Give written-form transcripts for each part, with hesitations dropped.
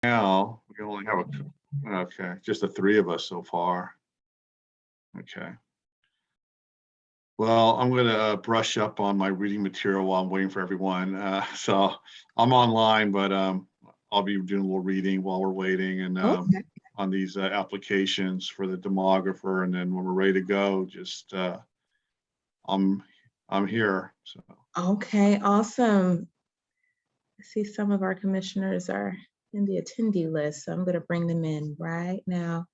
now we only have okay, just the three of us so far. Okay. Well, I'm going to brush up on my reading material while I'm waiting for everyone. So I'm online, but I'll be doing a little reading while we're waiting, and Okay. on these applications for the demographer. And then when we're ready to go, just I'm here. So Okay, awesome. I see some of our commissioners are in the attendee list, so I'm going to bring them in right now.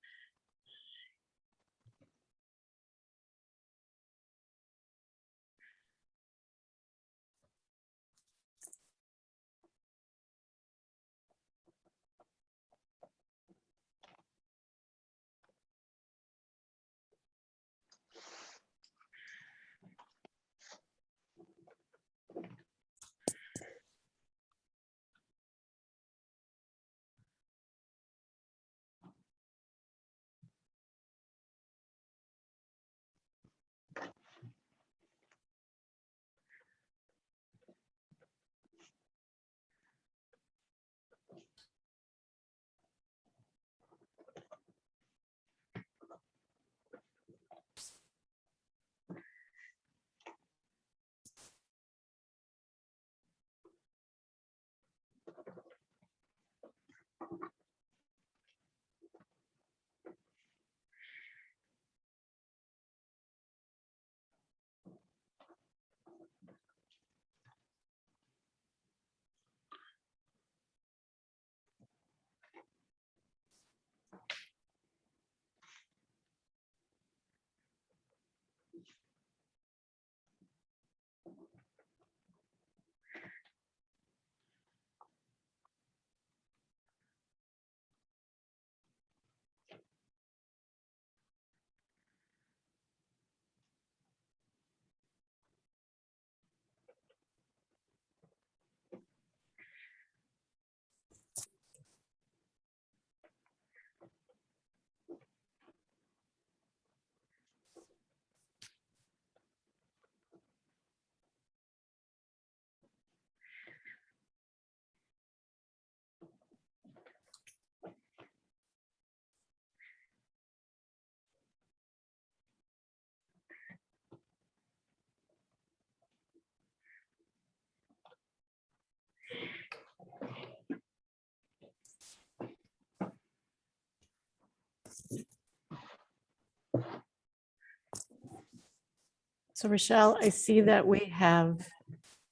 So Rochelle, I see that we have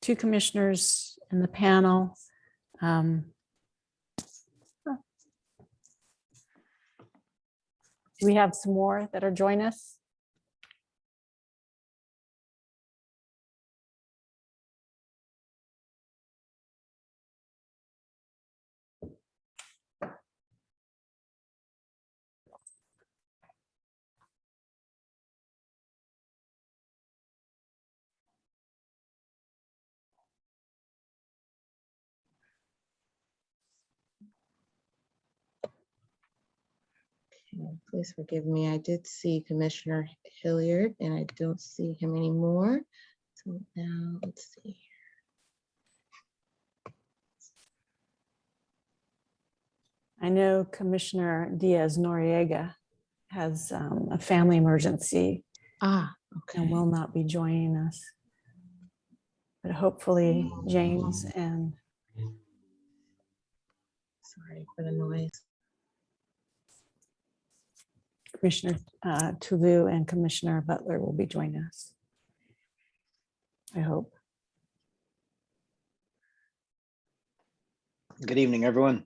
two commissioners in the panel. Do we have some more that are joining us? Please forgive me. I did see Commissioner Hilliard and I don't see him anymore. So now let's see. I know Commissioner Diaz-Noriega has a family emergency Ah, and okay. will not be joining us. But hopefully James and Sorry for the noise. Commissioner Tulu and Commissioner Butler will be joining us. I hope. Good evening, everyone.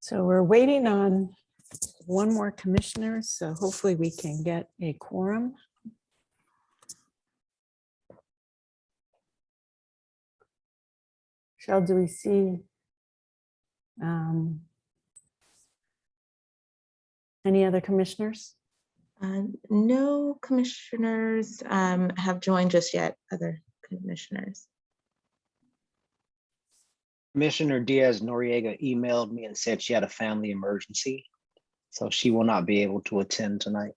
So we're waiting on one more commissioner, so hopefully we can get a quorum. Shall do we see any other commissioners? No commissioners have joined just yet, other commissioners. Commissioner Diaz Noriega emailed me and said she had a family emergency, so she will not be able to attend tonight.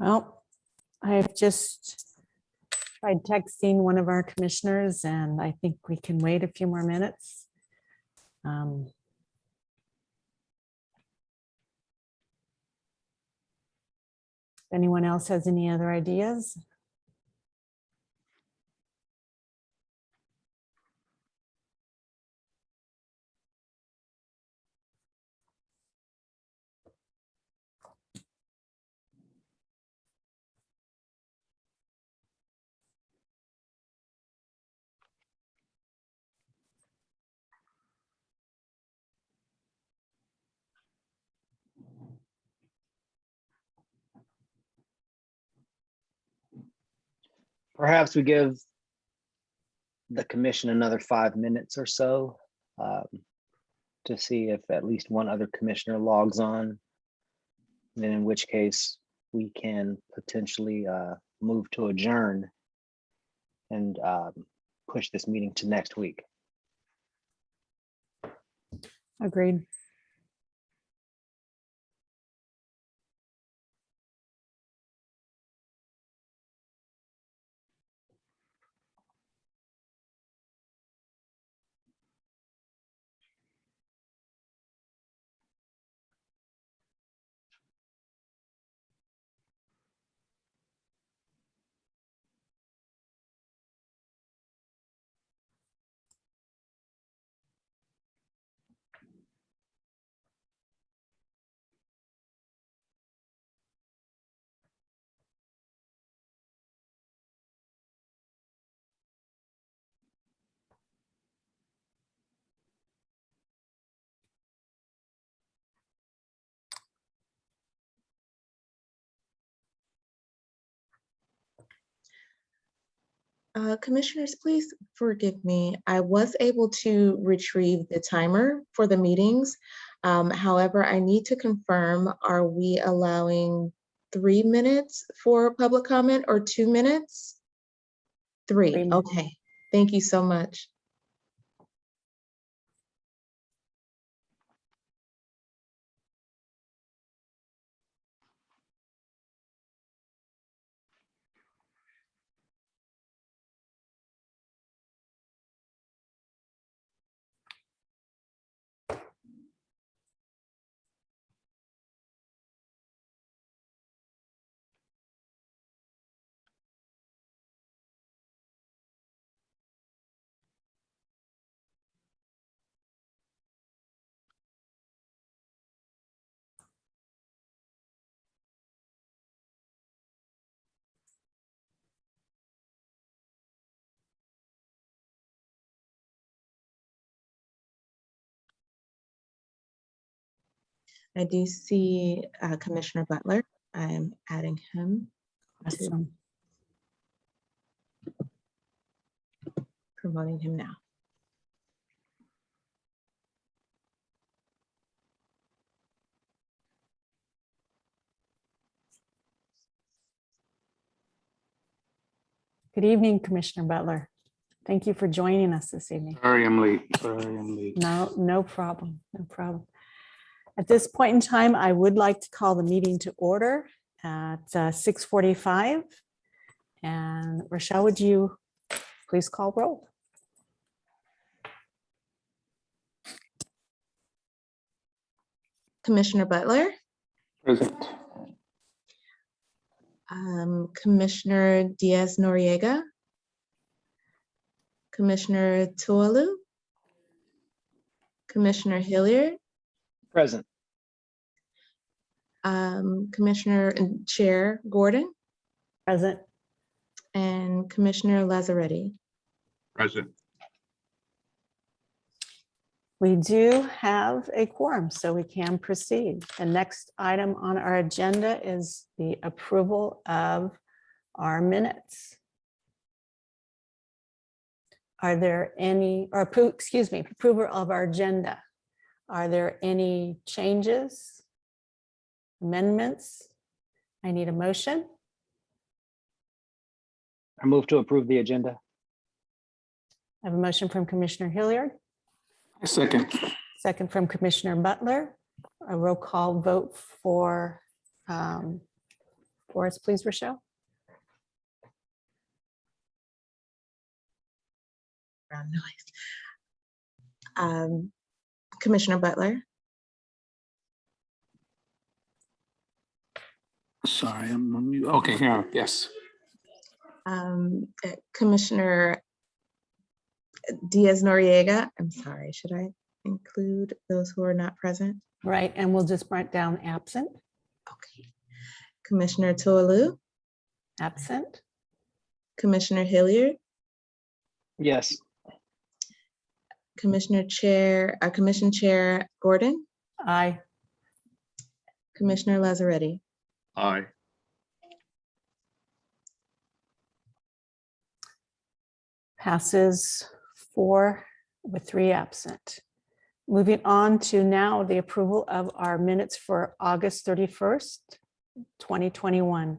Well, I've just tried texting one of our commissioners, and I think we can wait a few more minutes. If anyone else has any other ideas? Perhaps we give the commission another 5 minutes or so to see if at least one other commissioner logs on. And then in which case we can potentially move to adjourn and push this meeting to next week. Agreed. Commissioners, please forgive me. I was able to retrieve the timer for the meetings. However, I need to confirm, are we allowing 3 minutes for public comment or 2 minutes? 3, 3 minutes. okay. Thank you so much. I do see Commissioner Butler. I am adding him to Awesome. promoting him now. Good evening, Commissioner Butler. Thank you for joining us this evening. Sorry, I'm late. Sorry, I'm late. No problem. No problem. At this point in time, I would like to call the meeting to order at 6:45. And Rochelle, would you please call roll? Commissioner Butler, Present. Commissioner Diaz-Noriega, Commissioner Tualu, Commissioner Hilliard, Present. Commissioner and Chair Gordon, Present. and Commissioner Lazzaretti. Present. We do have a quorum, so we can proceed. The next item on our agenda is the approval of our minutes. Are there any, or excuse me, approval of our agenda? Are there any changes, amendments? I need a motion. I move to approve the agenda. I have a motion from Commissioner Hilliard, I second. second from Commissioner Butler. A roll call vote for us, please, Rochelle. Background noise. Commissioner Butler, Sorry, I'm on mute. Okay, here, yes. Commissioner Diaz-Noriega, I'm sorry, should I include those who are not present? Right, and we'll just write down absent, Okay. Commissioner Tualu, absent. Commissioner Hilliard, Yes. Commission Chair Gordon, Aye. Commissioner Lazzaretti. Aye. Passes 4 with 3 absent. Moving on to now the approval of our minutes for August 31st, 2021.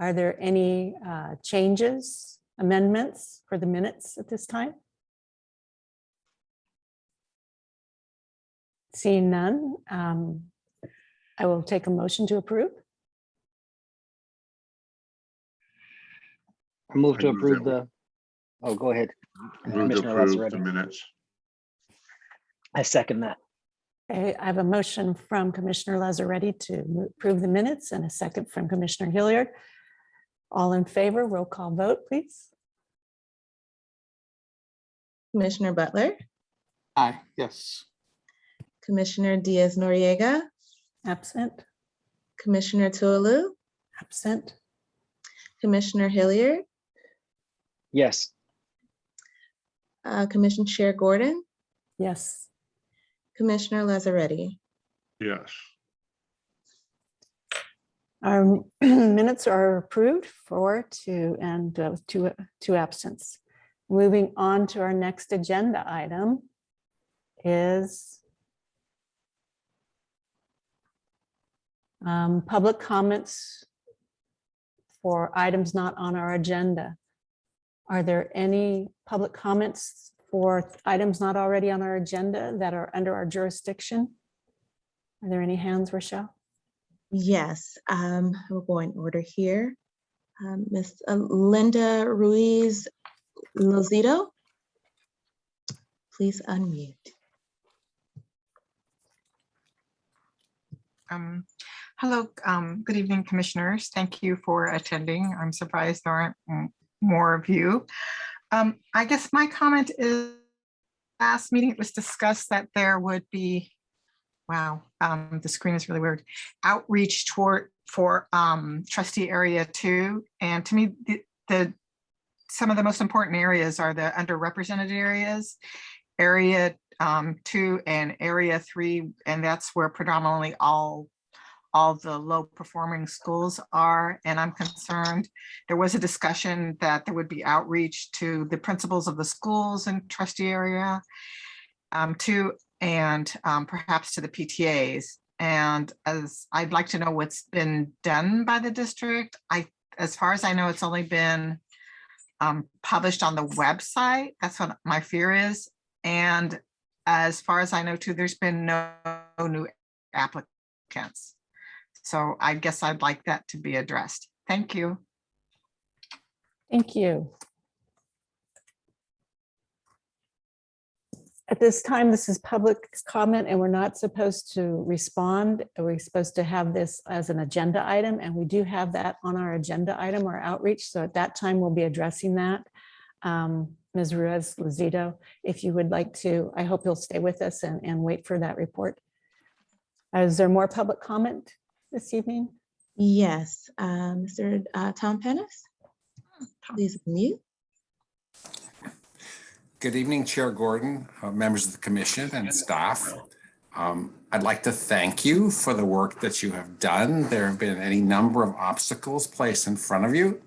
Are there any changes, amendments for the minutes at this time? Seeing none, I will take a motion to approve. I move to I move approve that the, oh, go ahead. Move to Commissioner approve the Lazzaretti. minutes. I second that. Okay, I have a motion from Commissioner Lazzaretti to approve the minutes and a second from Commissioner Hilliard. All in favor, roll call vote, please. Commissioner Butler, Aye, yes. Commissioner Diaz-Noriega, Absent, Commissioner Tualu, absent. Commissioner Hilliard, Yes. Commission Chair Gordon, Yes. Commissioner Lazzaretti. Yes. Our minutes are approved 4-2 and two absence. Moving on to our next agenda item is public comments for items not on our agenda. Are there any public comments for items not already on our agenda that are under our jurisdiction? Are there any hands, Rochelle? Yes, we'll go in order here. Ms. Linda Ruiz Lozito, please unmute. Hello, good evening, commissioners. Thank you for attending. I'm surprised there aren't more of you. I guess my comment is, last meeting it was discussed that there would be, wow, the screen is really weird, outreach for trustee area 2. And to me, some of the most important areas are the underrepresented areas. Area 2 and area 3, and that's where predominantly all the low performing schools are. And I'm concerned, there was a discussion that there would be outreach to the principals of the schools in trustee area, to and perhaps to the PTAs. And as I'd like to know what's been done by the district. As far as I know, it's only been published on the website. That's what my fear is. And as far as I know too, there's been no new applicants. So I guess I'd like that to be addressed. Thank you. Thank you. At this time, this is public comment and we're not supposed to respond. We're supposed to have this as an agenda item, and we do have that on our agenda item, our outreach. So at that time, we'll be addressing that. Ms. Ruiz-Lozito, if you would like to, I hope you'll stay with us and wait for that report. Is there more public comment this evening? Yes, Mr. Tom Pennis, please unmute. Good evening, Chair Gordon, members of the commission and staff. I'd like to thank you for the work that you have done. There have been any number of obstacles placed in front of you,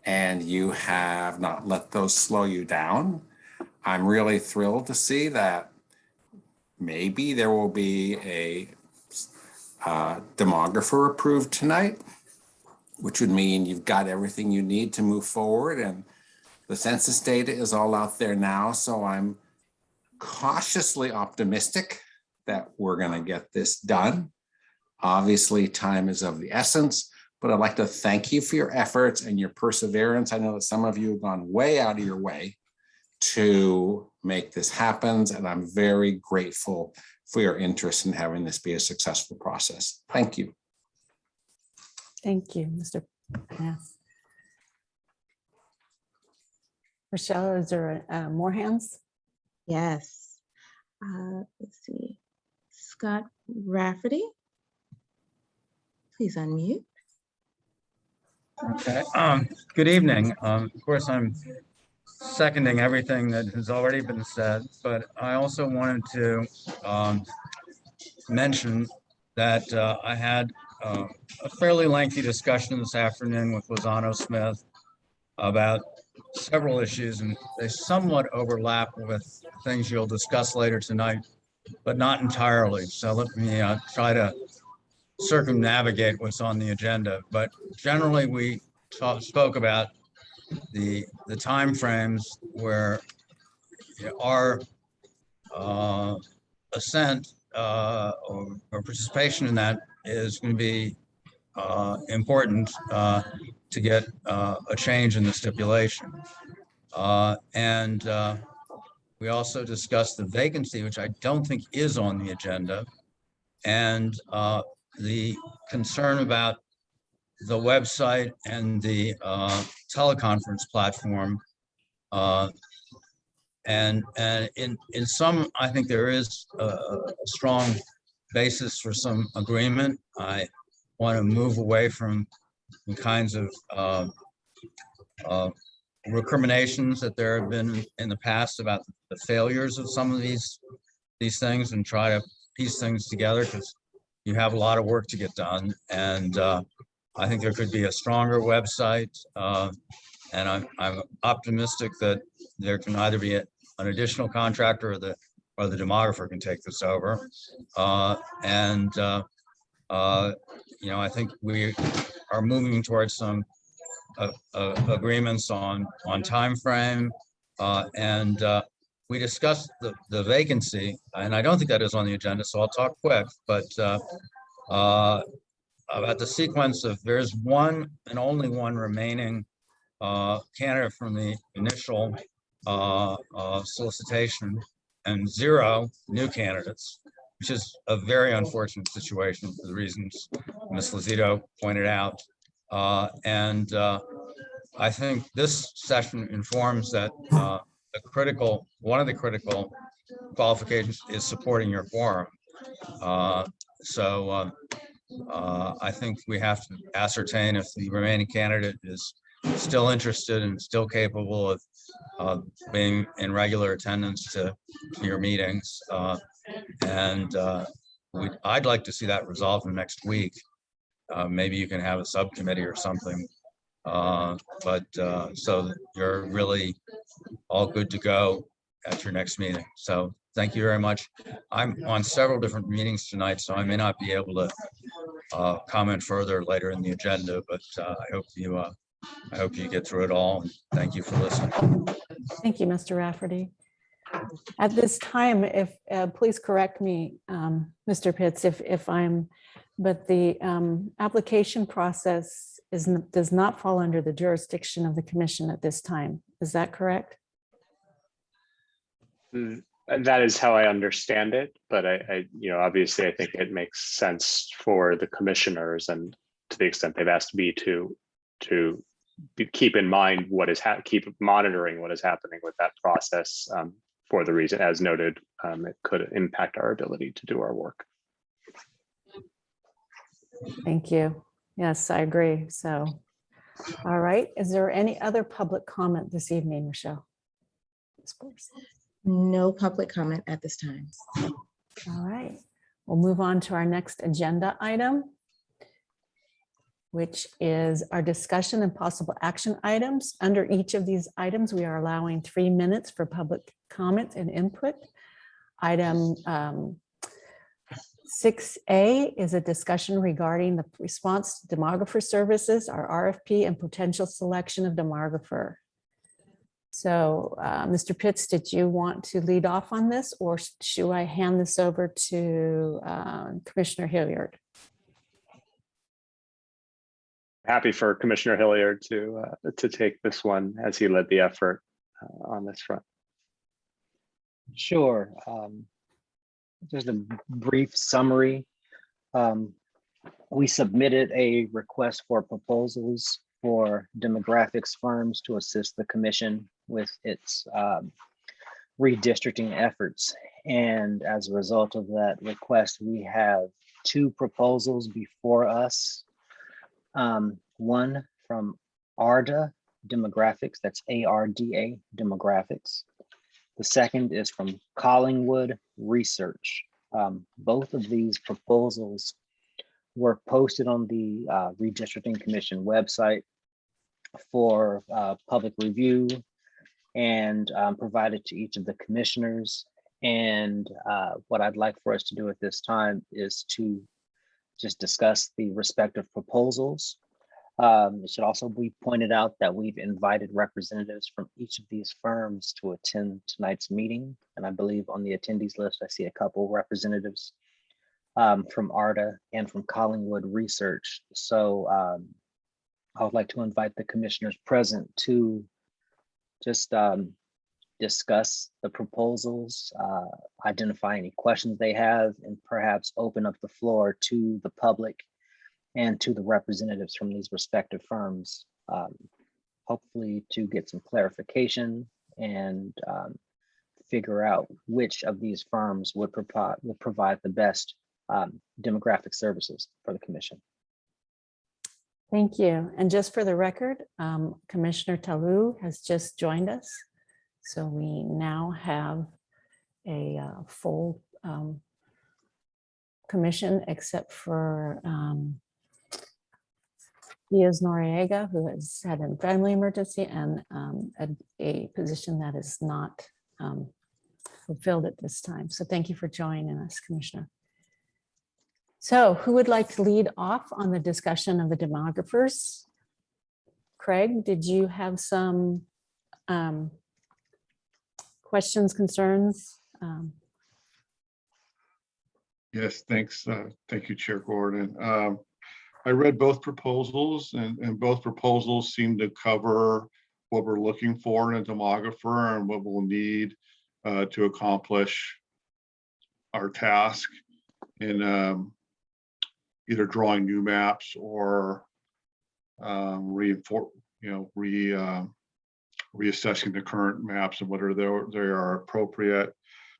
and you have not let those slow you down. I'm really thrilled to see that maybe there will be a demographer approved tonight, which would mean you've got everything you need to move forward, and the census data is all out there now. So I'm cautiously optimistic that we're going to get this done. Obviously, time is of the essence, but I'd like to thank you for your efforts and your perseverance. I know that some of you have gone way out of your way to make this happen, and I'm very grateful for your interest in having this be a successful process. Thank you. Thank you, Mr. Pennis. Rochelle, is there more hands? Yes. Let's see. Scott Rafferty, please unmute. Okay. Good evening. Of course, I'm seconding everything that has already been said, but I also wanted to mention that I had a fairly lengthy discussion this afternoon with Lozano Smith about several issues, and they somewhat overlap with things you'll discuss later tonight, but not entirely. So let me try to circumnavigate what's on the agenda. But generally, we spoke about the timeframes where our assent or participation in that is going to be important to get a change in the stipulation. And we also discussed the vacancy, which I don't think is on the agenda, and the concern about the website and the teleconference platform. And in some, I think there is a strong basis for some agreement. I want to move away from the kinds of recriminations that there have been in the past about the failures of some of these things, and try to piece things together, because you have a lot of work to get done. And I think there could be a stronger website, and I'm optimistic that there can either be an additional contractor or the demographer can take this over. I think we are moving towards some agreements on time frame, and we discussed the vacancy, and I don't think that is on the agenda, so I'll talk quick. But about the sequence of, there's one and only one remaining candidate from the initial solicitation, and 0 new candidates, which is a very unfortunate situation for the reasons Ms. Lozito pointed out. I think this session informs that one of the critical qualifications is supporting your quorum. I think we have to ascertain if the remaining candidate is still interested and still capable of being in regular attendance to your meetings. I'd like to see that resolved in the next week. Maybe you can have a subcommittee or something. So that you're really all good to go at your next meeting. So thank you very much. I'm on several different meetings tonight, so I may not be able to comment further later in the agenda, but I hope you get through it all. Thank you for listening. Thank you, Mr. Rafferty. At this time, if please correct me, Mr. Pitts, if I'm, but the application process does not fall under the jurisdiction of the commission at this time. Is that correct? That is how I understand it, but I obviously I think it makes sense for the commissioners, and to the extent they've asked me to keep in mind keep monitoring what is happening with that process, for the reason, as noted, it could impact our ability to do our work. Thank you. Yes, I agree. So, all right. Is there any other public comment this evening, Michelle? No public comment at this time. All right. We'll move on to our next agenda item, which is our discussion and possible action items. Under each of these items, we are allowing 3 minutes for public comment and input. Item 6A is a discussion regarding the response to demographer services, our RFP, and potential selection of demographer. So, Mr. Pitts, did you want to lead off on this, or should I hand this over to Commissioner Hilliard? Happy for Commissioner Hilliard to take this one, as he led the effort on this front. Sure. Just a brief summary. We submitted a request for proposals for demographics firms to assist the commission with its redistricting efforts. And as a result of that request, we have 2 proposals before us. One from ARDA Demographics, that's ARDA Demographics. The second is from Collingwood Research. Both of these proposals were posted on the Redistricting Commission website for public review and provided to each of the commissioners. And what I'd like for us to do at this time is to just discuss the respective proposals. It should also be pointed out that we've invited representatives from each of these firms to attend tonight's meeting. And I believe on the attendees list, I see a couple representatives from ARDA and from Collingwood Research. So I would like to invite the commissioners present to just discuss the proposals, identify any questions they have, and perhaps open up the floor to the public and to the representatives from these respective firms, hopefully to get some clarification and figure out which of these firms would provide the best demographic services for the commission. Thank you. And just for the record, Commissioner Talou has just joined us. So we now have a full commission, except for Diaz Noriega, who has had a family emergency, and a position that is not fulfilled at this time. So thank you for joining us, Commissioner. So who would like to lead off on the discussion of the demographers? Craig, did you have some questions, concerns? Yes, thanks. Thank you, Chair Gordon. I read both proposals, and both proposals seem to cover what we're looking for in a demographer and what we'll need to accomplish our task in either drawing new maps or reassessing the current maps and whether they are appropriate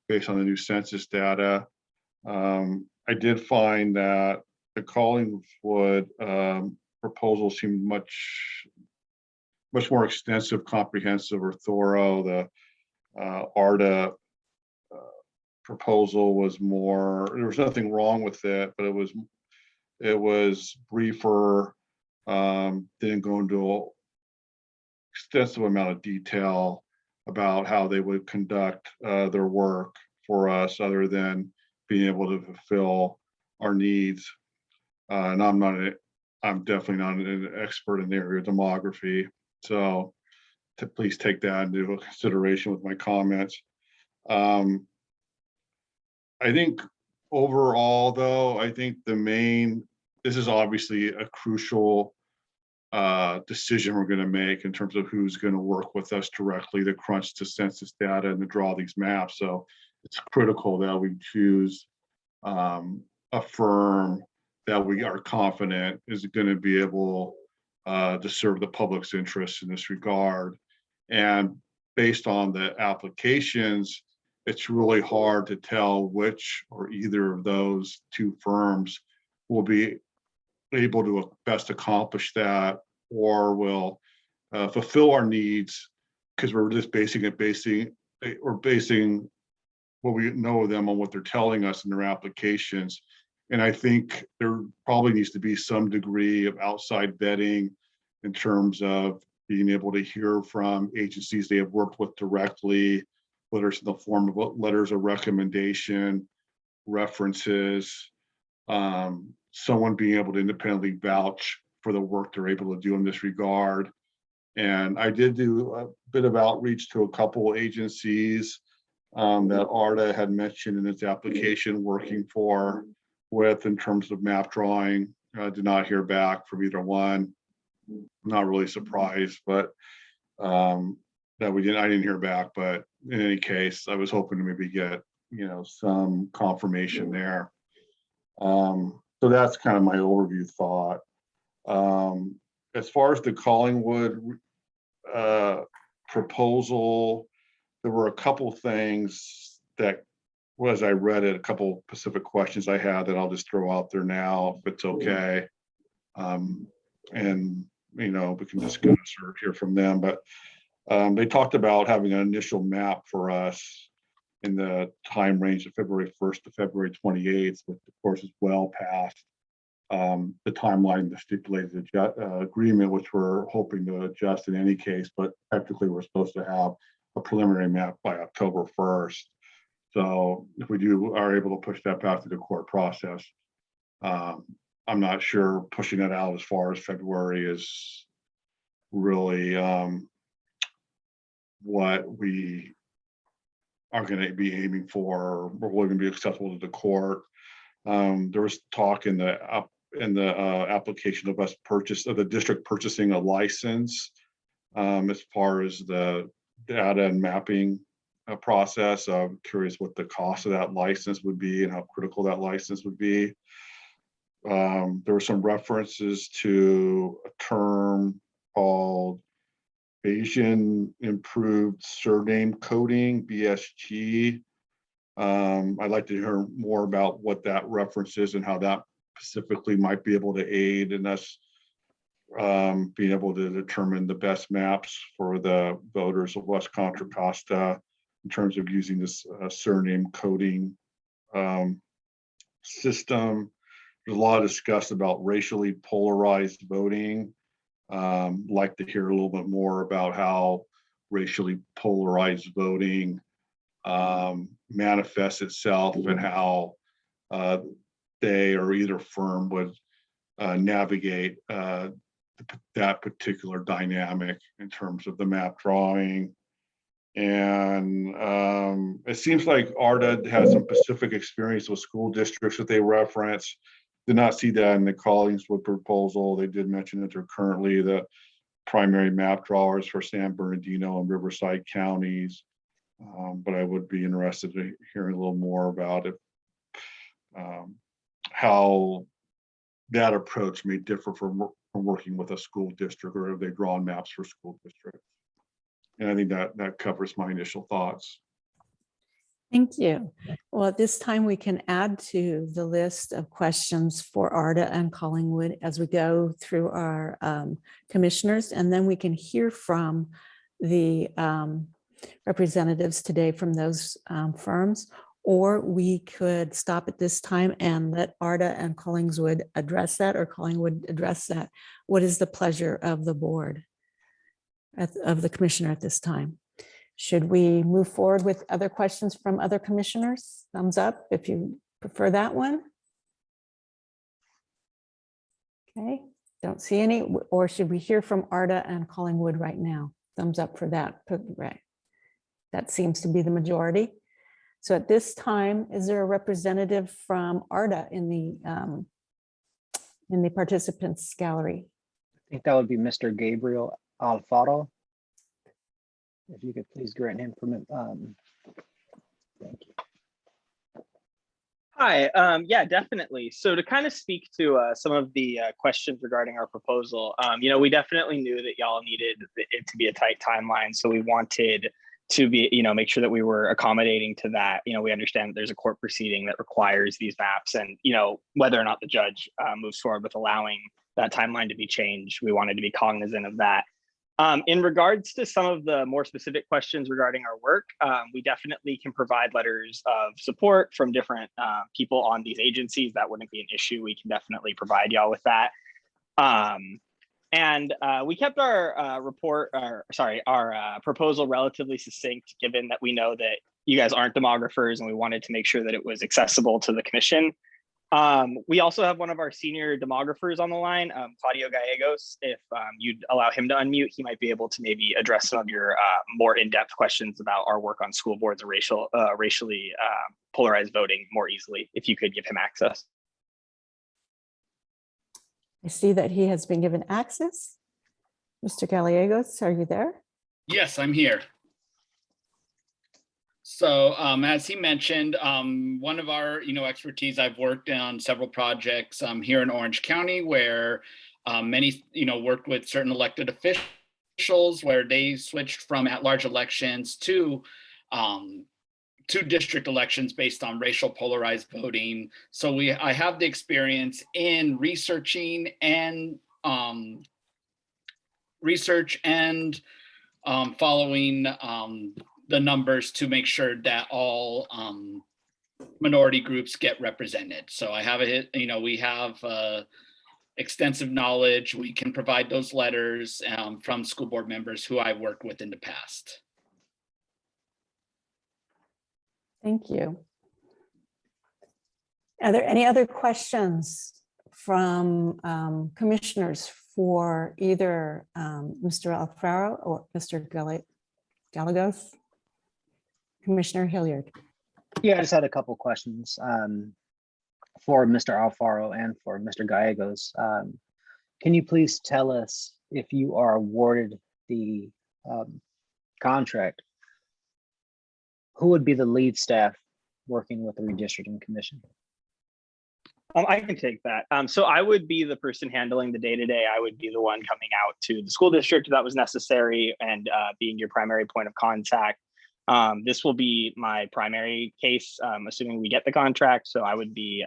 based on the new census data. I did find that the Collingwood proposal seemed much much more extensive, comprehensive, or thorough. The ARDA proposal was more, there was nothing wrong with it, but it was briefer, didn't go into an extensive amount of detail about how they would conduct their work for us, other than being able to fulfill our needs. And I'm definitely not an expert in the area of demography, so please take that into consideration with my comments. I think overall, though, I think this is obviously a crucial decision we're going to make in terms of who's going to work with us directly to crunch the census data and to draw these maps. So it's critical that we choose a firm that we are confident is going to be able to serve the public's interests in this regard. And based on the applications, it's really hard to tell which or either of those two firms will be able to best accomplish that, or will fulfill our needs, because we're just basing what we know of them on what they're telling us in their applications. And I think there probably needs to be some degree of outside vetting in terms of being able to hear from agencies they have worked with directly, whether it's in the form of letters of recommendation, references, someone being able to independently vouch for the work they're able to do in this regard. And I did do a bit of outreach to a couple agencies that ARDA had mentioned in its application working with in terms of map drawing. I did not hear back from either one. I'm not really surprised, but I didn't hear back. But in any case, I was hoping to maybe get some confirmation there. So that's kind of my overview thought. As far as the Collingwood proposal, there were a couple things that, as I read it, a couple specific questions I had that I'll just throw out there now, if it's okay. And we can discuss or hear from them. But they talked about having an initial map for us in the time range of February 1st to February 28th, which of course is well past the timeline, the stipulated agreement, which we're hoping to adjust in any case, but technically we're supposed to have a preliminary map by October 1st. So if we are able to push that back to the court process, I'm not sure pushing that out as far as February is really what we are going to be aiming for, or what going to be acceptable to the court. There was talk in the application of the district purchasing a license as far as the data and mapping process. I'm curious what the cost of that license would be and how critical that license would be. There were some references to a term called Bayesian Improved Surname Coding, BSG. I'd like to hear more about what that reference is and how that specifically might be able to aid in us being able to determine the best maps for the voters of West Contra Costa in terms of using this surname coding system. There's a lot of discuss about racially polarized voting. Like to hear a little bit more about how racially polarized voting manifests itself and how they or either firm would navigate that particular dynamic in terms of the map drawing. And it seems like ARDA has some specific experience with school districts that they reference. Did not see that in the Collingwood proposal. They did mention that they're currently the primary map drawers for San Bernardino and Riverside counties. But I would be interested in hearing a little more about it, how that approach may differ from working with a school district, or have they drawn maps for school districts. And I think that covers my initial thoughts. Thank you. Well, at this time, we can add to the list of questions for ARDA and Collingwood as we go through our commissioners, and then we can hear from the representatives today from those firms, or we could stop at this time and let ARDA and Collingwood address that, or Collingwood address that. What is the pleasure of the board, of the commissioner at this time? Should we move forward with other questions from other commissioners? Thumbs up if you prefer that one. Okay, don't see any. Or should we hear from ARDA and Collingwood right now? Thumbs up for that. Right. That seems to be the majority. So at this time, is there a representative from ARDA in the participants gallery? I think that would be Mr. Gabriel Alfaro. If you could please grant him permit. Thank you. Hi, yeah, definitely. So to kind of speak to some of the questions regarding our proposal, we definitely knew that y'all needed it to be a tight timeline. So we wanted to be, make sure that we were accommodating to that. We understand that there's a court proceeding that requires these maps, and, whether or not the judge moves forward with allowing that timeline to be changed, we wanted to be cognizant of that. In regards to some of the more specific questions regarding our work, we definitely can provide letters of support from different people on these agencies. That wouldn't be an issue. We can definitely provide y'all with that. And we kept our proposal relatively succinct, given that we know that you guys aren't demographers, and we wanted to make sure that it was accessible to the commission. We also have one of our senior demographers on the line, Claudio Gallegos. If you'd allow him to unmute, he might be able to maybe address some of your more in-depth questions about our work on school boards and racially polarized voting more easily, if you could give him access. I see that he has been given access. Mr. Gallegos, are you there? Yes, I'm here. So as he mentioned, one of our expertise, I've worked on several projects here in Orange County where many worked with certain elected officials where they switched from at-large elections to district elections based on racial polarized voting. So I have the experience in researching and following the numbers to make sure that all minority groups get represented. So I have we have extensive knowledge. We can provide those letters from school board members who I've worked with in the past. Thank you. Are there any other questions from commissioners for either Mr. Alfaro or Mr. Gallegos? Commissioner Hilliard. Yeah, I just had a couple questions for Mr. Alfaro and for Mr. Gallegos. Can you please tell us if you are awarded the contract, who would be the lead staff working with the Redistricting Commission? I can take that. So I would be the person handling the day-to-day. I would be the one coming out to the school district if that was necessary and being your primary point of contact. This will be my primary case, assuming we get the contract. So I would be,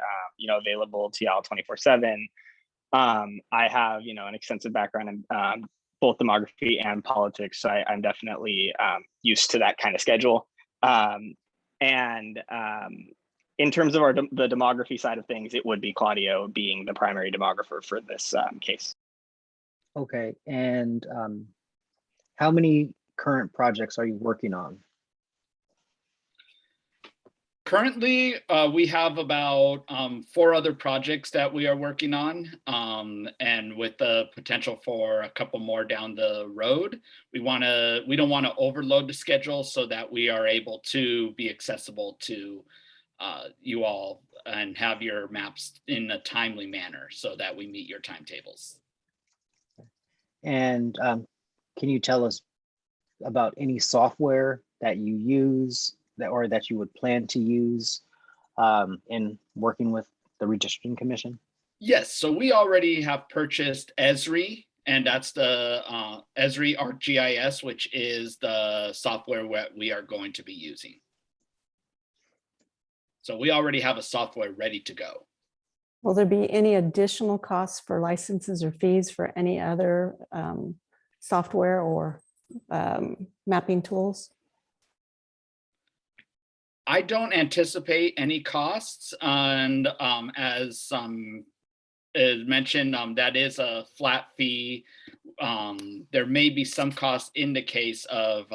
available to y'all 24/7. I have, an extensive background in both demography and politics. So I'm definitely used to that kind of schedule. In terms of the demography side of things, it would be Claudio being the primary demographer for this case. Okay, and how many current projects are you working on? Currently, we have about 4 other projects that we are working on, and with the potential for a couple more down the road. We don't want to overload the schedule so that we are able to be accessible to you all and have your maps in a timely manner so that we meet your timetables. And can you tell us about any software that you use or that you would plan to use in working with the Redistricting Commission? Yes, so we already have purchased Esri, and that's the Esri ArcGIS, which is the software that we are going to be using. So we already have a software ready to go. Will there be any additional costs for licenses or fees for any other software or mapping tools? I don't anticipate any costs, and as is mentioned, that is a flat fee. There may be some cost in the case of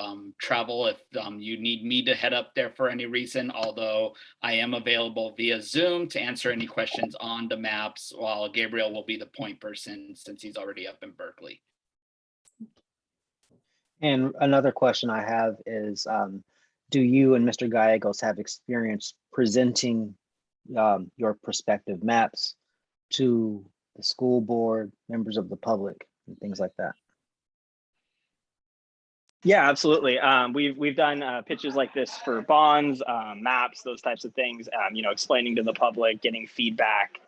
travel if you need me to head up there for any reason, although I am available via Zoom to answer any questions on the maps, while Gabriel will be the point person since he's already up in Berkeley. And another question I have is, do you and Mr. Gallegos have experience presenting your prospective maps to the school board, members of the public, and things like that? Yeah, absolutely. We've done pitches like this for bonds, maps, those types of things. Explaining to the public, getting feedback.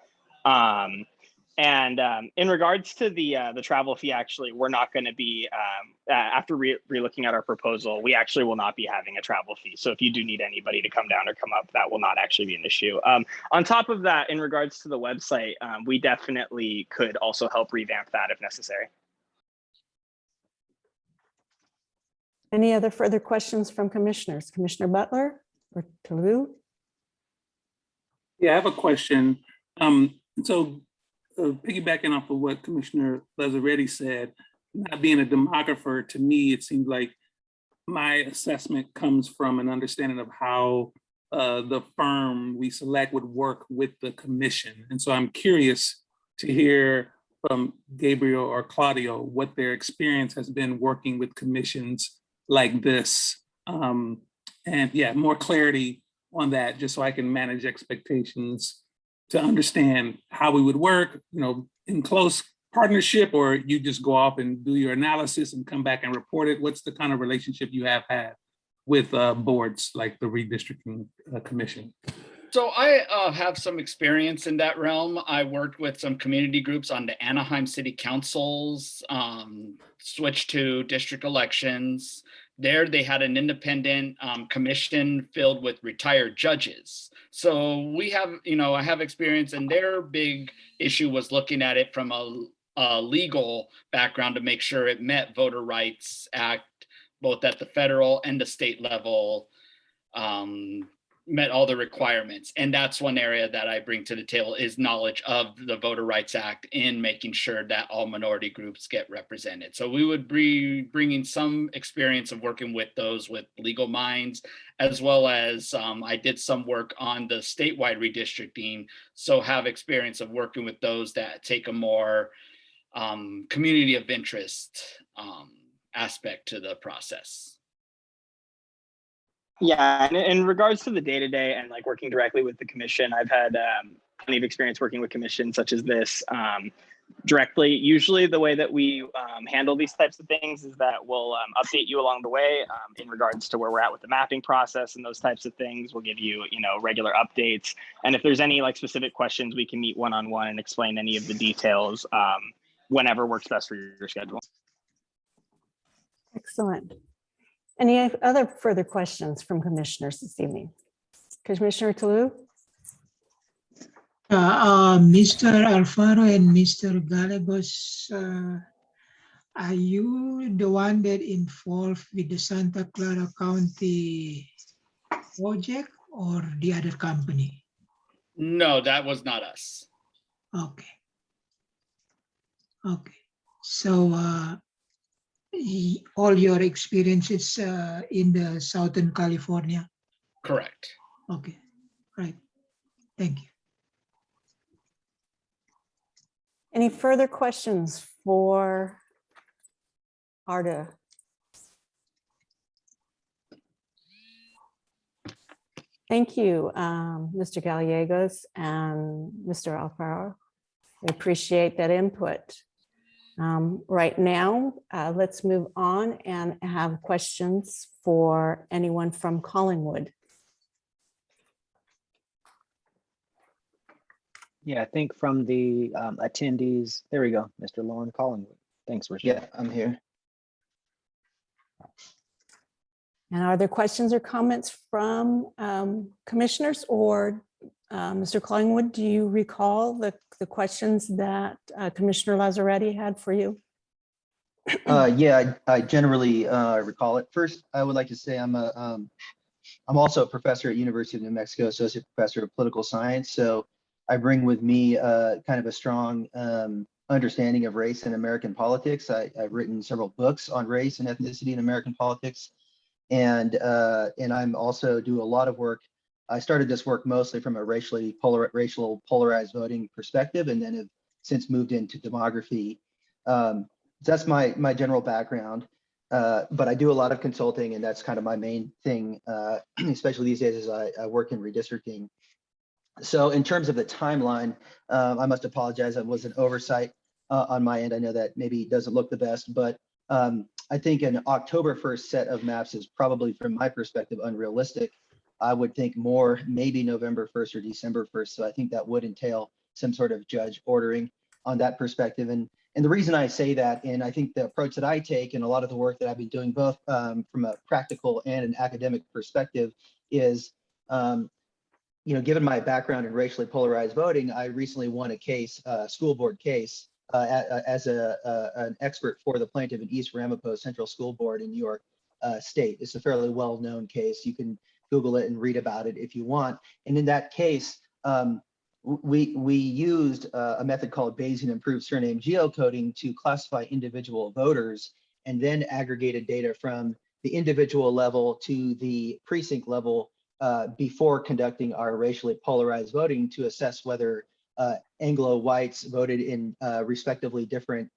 And in regards to the travel fee, actually, we're not going to be after re-looking at our proposal. We actually will not be having a travel fee. So if you do need anybody to come down or come up, that will not actually be an issue. On top of that, in regards to the website, we definitely could also help revamp that if necessary. Any other further questions from commissioners? Commissioner Butler or Toulouse? Yeah, I have a question. Piggybacking off of what Commissioner Lazzaretti said, not being a demographer, to me, it seems like my assessment comes from an understanding of how the firm we select would work with the commission. And so I'm curious to hear from Gabriel or Claudio what their experience has been working with commissions like this. And yeah, more clarity on that, just so I can manage expectations to understand how we would work, in close partnership, or you just go off and do your analysis and come back and report it. What's the kind of relationship you have had with boards like the Redistricting Commission? So I have some experience in that realm. I worked with some community groups on the Anaheim City Council's switch to district elections. There they had an independent commission filled with retired judges. So we have, I have experience, and their big issue was looking at it from a legal background to make sure it met Voter Rights Act, both at the federal and the state level, met all the requirements. And that's one area that I bring to the table is knowledge of the Voter Rights Act in making sure that all minority groups get represented. So we would be bringing some experience of working with those with legal minds, as well as I did some work on the statewide redistricting. So have experience of working with those that take a more community of interest aspect to the process. Yeah, and in regards to the day-to-day and like working directly with the commission, I've had plenty of experience working with commissions such as this directly. Usually the way that we handle these types of things is that we'll update you along the way in regards to where we're at with the mapping process and those types of things. We'll give you, regular updates. And if there's any like specific questions, we can meet one-on-one and explain any of the details whenever works best for your schedule. Excellent. Any other further questions from commissioners this evening? Commissioner Toulouse? Mr. Alfaro and Mr. Gallegos, are you the one that involved with the Santa Clara County project or the other company? No, that was not us. Okay. Okay. So all your experiences in the Southern California? Correct. Okay. Right. Thank you. Any further questions for ARDA? Thank you, Mr. Gallegos and Mr. Alfaro. We appreciate that input. Right now, let's move on and have questions for anyone from Collingwood. Yeah, I think from the attendees, there we go, Mr. Loren Collingwood. Thanks, Richard. Yeah, I'm here. And are there questions or comments from commissioners, or Mr. Collingwood, do you recall the questions that Commissioner Lazzaretti had for you? Yeah, I generally recall it. First, I would like to say I'm also a professor at University of New Mexico, associate professor of political science. So I bring with me kind of a strong understanding of race in American politics. I've written several books on race and ethnicity in American politics, and I'm also do a lot of work. I started this work mostly from a racial polarized voting perspective, and then have since moved into demography. That's my general background, but I do a lot of consulting, and that's kind of my main thing, especially these days as I work in redistricting. So in terms of the timeline, I must apologize. It was an oversight on my end. I know that maybe doesn't look the best, but I think an October 1st set of maps is probably, from my perspective, unrealistic. I would think more maybe November 1st or December 1st. So I think that would entail some sort of judge ordering on that perspective. And the reason I say that, and I think the approach that I take and a lot of the work that I've been doing both from a practical and an academic perspective is, given my background in racially polarized voting, I recently won a case, school board case, as an expert for the plaintiff in East Ramapo Central School Board in New York State. It's a fairly well-known case. You can Google it and read about it if you want. And in that case, we used a method called Bayesian improved surname geocoding to classify individual voters, and then aggregated data from the individual level to the precinct level before conducting our racially polarized voting to assess whether Anglo whites voted in respectively different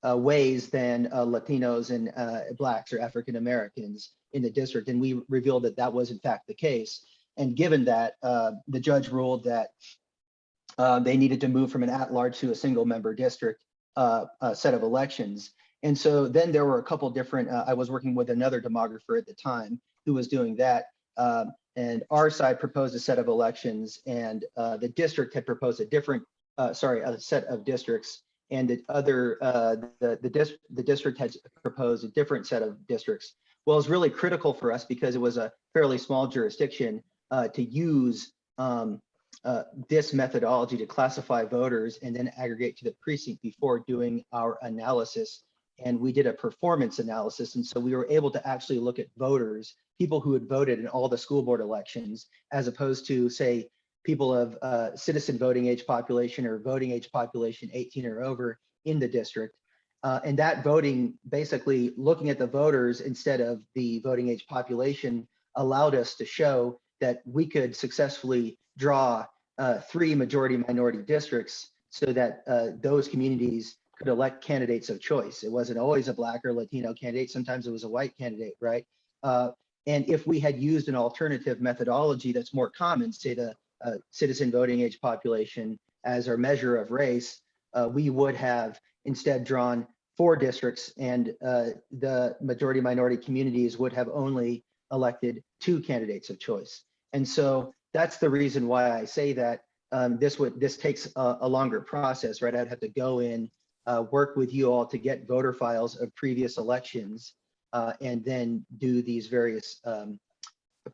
ways than Latinos and Blacks or African Americans in the district. And we revealed that that was in fact the case. And given that, the judge ruled that they needed to move from an at-large to a single-member district set of elections. And so then there were a couple different, I was working with another demographer at the time who was doing that. And our side proposed a set of elections, and the district had proposed a different, a set of districts, and the other, the district had proposed a different set of districts. Well, it was really critical for us because it was a fairly small jurisdiction to use this methodology to classify voters and then aggregate to the precinct before doing our analysis. And we did a performance analysis. And so we were able to actually look at voters, people who had voted in all the school board elections, as opposed to, say, people of citizen voting age population or voting age population 18 or over in the district. And that voting, basically looking at the voters instead of the voting age population, allowed us to show that we could successfully draw 3 majority minority districts so that those communities could elect candidates of choice. It wasn't always a Black or Latino candidate. Sometimes it was a white candidate, right? And if we had used an alternative methodology that's more common, say the citizen voting age population as our measure of race, we would have instead drawn 4 districts, and the majority minority communities would have only elected 2 candidates of choice. And so that's the reason why I say that this takes a longer process, right? I'd have to go in, work with you all to get voter files of previous elections, and then do these various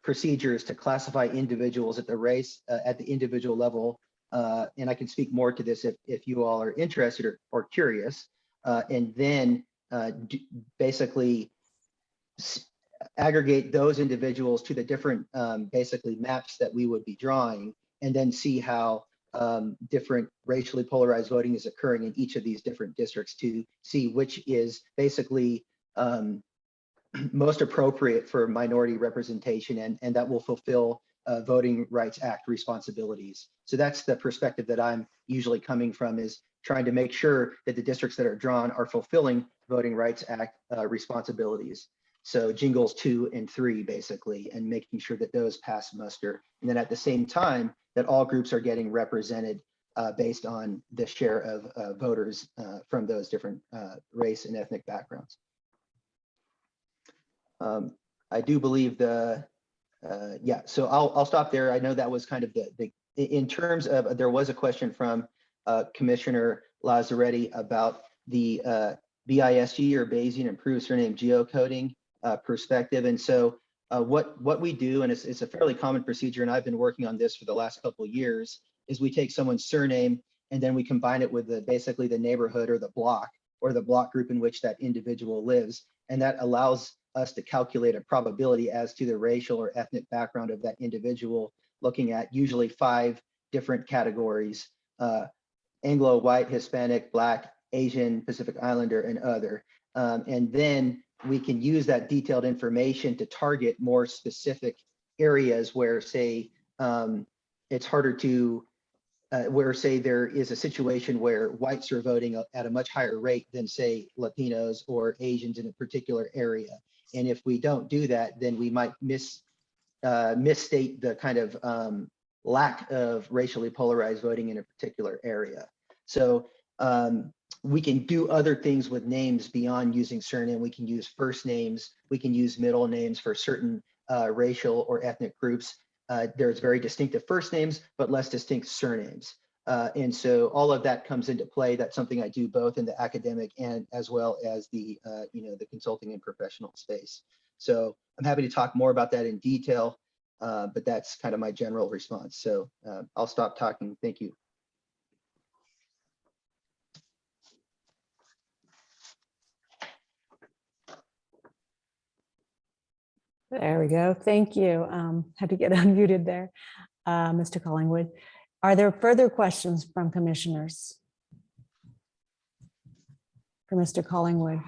procedures to classify individuals at the race, at the individual level. And I can speak more to this if you all are interested or curious, and then basically aggregate those individuals to the different basically maps that we would be drawing, and then see how different racially polarized voting is occurring in each of these different districts to see which is basically most appropriate for minority representation, and that will fulfill Voting Rights Act responsibilities. So that's the perspective that I'm usually coming from, is trying to make sure that the districts that are drawn are fulfilling Voting Rights Act responsibilities. So jingles 2 and 3 basically, and making sure that those pass muster. And then at the same time that all groups are getting represented based on the share of voters from those different race and ethnic backgrounds. I do believe yeah, so I'll stop there. I know that was kind of in terms of, there was a question from Commissioner Lazzaretti about the BISG or Bayesian improved surname geocoding. perspective. And so what we do, and it's a fairly common procedure, and I've been working on this for the last couple of years, is we take someone's surname and then we combine it with basically the neighborhood or the block group in which that individual lives. And that allows us to calculate a probability as to the racial or ethnic background of that individual, looking at usually 5 different categories: Anglo, white, Hispanic, Black, Asian, Pacific Islander, and other. And then we can use that detailed information to target more specific areas where, say, it's harder to, where, say, there is a situation where whites are voting at a much higher rate than, say, Latinos or Asians in a particular area. And if we don't do that, then we might misstate the kind of lack of racially polarized voting in a particular area. So we can do other things with names beyond using surname. We can use first names. We can use middle names for certain racial or ethnic groups. There's very distinctive first names, but less distinct surnames. And so all of that comes into play. That's something I do both in the academic and as well as the the consulting and professional space. So I'm happy to talk more about that in detail, but that's kind of my general response. So I'll stop talking. Thank you. There we go. Thank you. Had to get unmuted there, Mr. Collingwood. Are there further questions from commissioners? For Mr. Collingwood.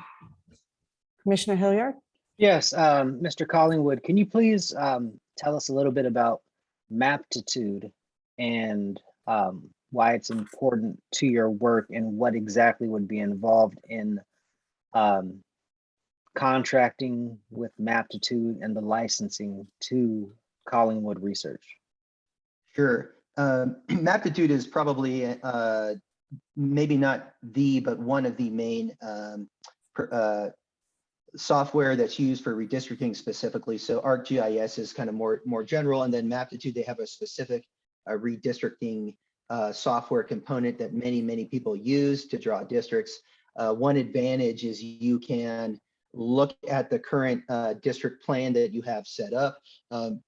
Commissioner Hilliard? Yes, Mr. Collingwood, can you please tell us a little bit about maptitude and why it's important to your work and what exactly would be involved in contracting with maptitude and the licensing to Collingwood Research? Sure. Maptitude is probably maybe not but one of the main software that's used for redistricting specifically. So ArcGIS is kind of more general, and then Maptitude, they have a specific redistricting software component that many people use to draw districts. One advantage is you can look at the current district plan that you have set up, and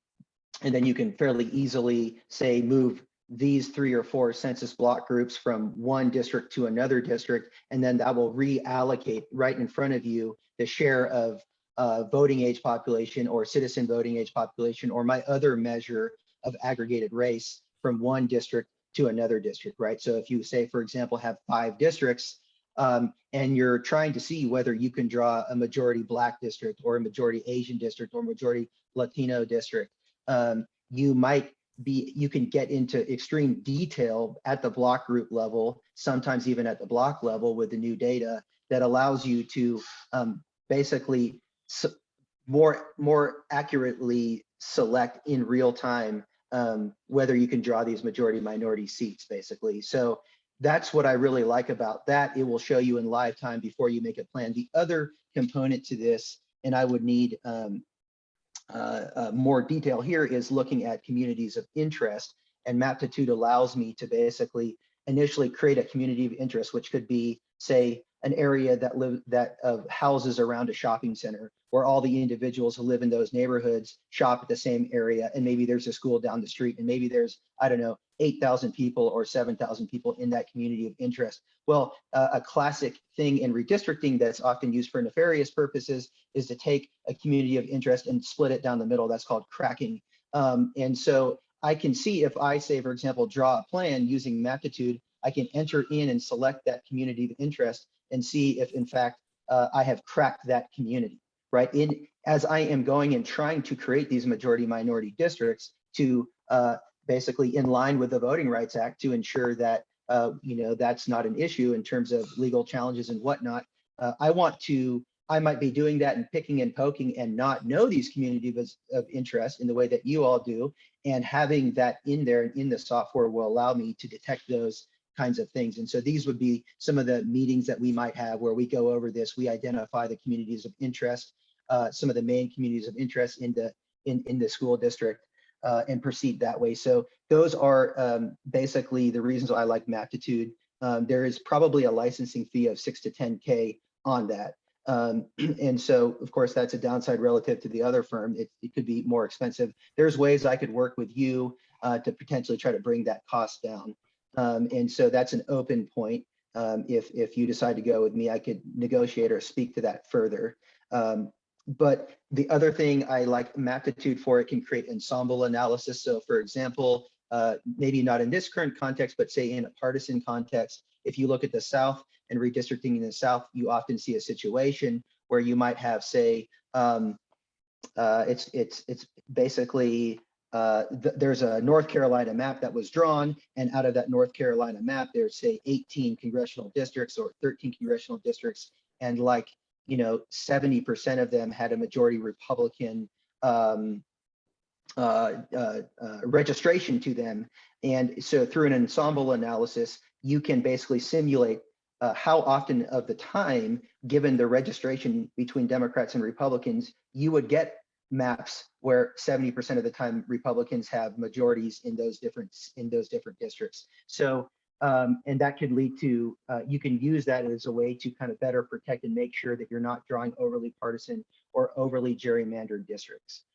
then you can fairly easily, say, move these 3 or 4 census block groups from one district to another district, and then that will reallocate right in front of you the share of voting age population or citizen voting age population or my other measure of aggregated race from one district to another district, right? So if you say, for example, have 5 districts and you're trying to see whether you can draw a majority Black district or a majority Asian district or majority Latino district, you can get into extreme detail at the block group level, sometimes even at the block level with the new data that allows you to basically more accurately select in real time whether you can draw these majority minority seats, basically. So that's what I really like about that. It will show you in live time before you make a plan. The other component to this, and I would need more detail here, is looking at communities of interest, and Maptitude allows me to basically initially create a community of interest, which could be, say, an area that houses around a shopping center where all the individuals who live in those neighborhoods shop at the same area, and maybe there's a school down the street, and maybe there's, I don't know, 8,000 people or 7,000 people in that community of interest. Well, a classic thing in redistricting that's often used for nefarious purposes is to take a community of interest and split it down the middle. That's called cracking. And so I can see, if I say, for example, draw a plan using Maptitude, I can enter in and select that community of interest and see if, in fact, I have cracked that community, right? As I am going and trying to create these majority minority districts to basically in line with the Voting Rights Act to ensure that that's not an issue in terms of legal challenges and whatnot. I might be doing that and picking and poking and not know these communities of interest in the way that you all do, and having that in there and in the software will allow me to detect those kinds of things. And so these would be some of the meetings that we might have where we go over this. We identify the communities of interest, some of the main communities of interest in the school district, and proceed that way. So those are basically the reasons I like Maptitude. There is probably a licensing fee of $6 to $10K on that. And so, of course, that's a downside relative to the other firm. It could be more expensive. There's ways I could work with you to potentially try to bring that cost down. And so that's an open point. If you decide to go with me, I could negotiate or speak to that further. But the other thing I like Maptitude for, it can create ensemble analysis. So for example, maybe not in this current context, but say in a partisan context, if you look at the South and redistricting in the South, you often see a situation where you might have, say, it's basically, there's a North Carolina map that was drawn, and out of that North Carolina map, there's say 18 congressional districts or 13 congressional districts, and like, 70% of them had a majority Republican registration to them. And so through an ensemble analysis, you can basically simulate how often of the time, given the registration between Democrats and Republicans, you would get maps where 70% of the time Republicans have majorities in those different districts. So and that could lead to, you can use that as a way to kind of better protect and make sure that you're not drawing overly partisan or overly gerrymandered districts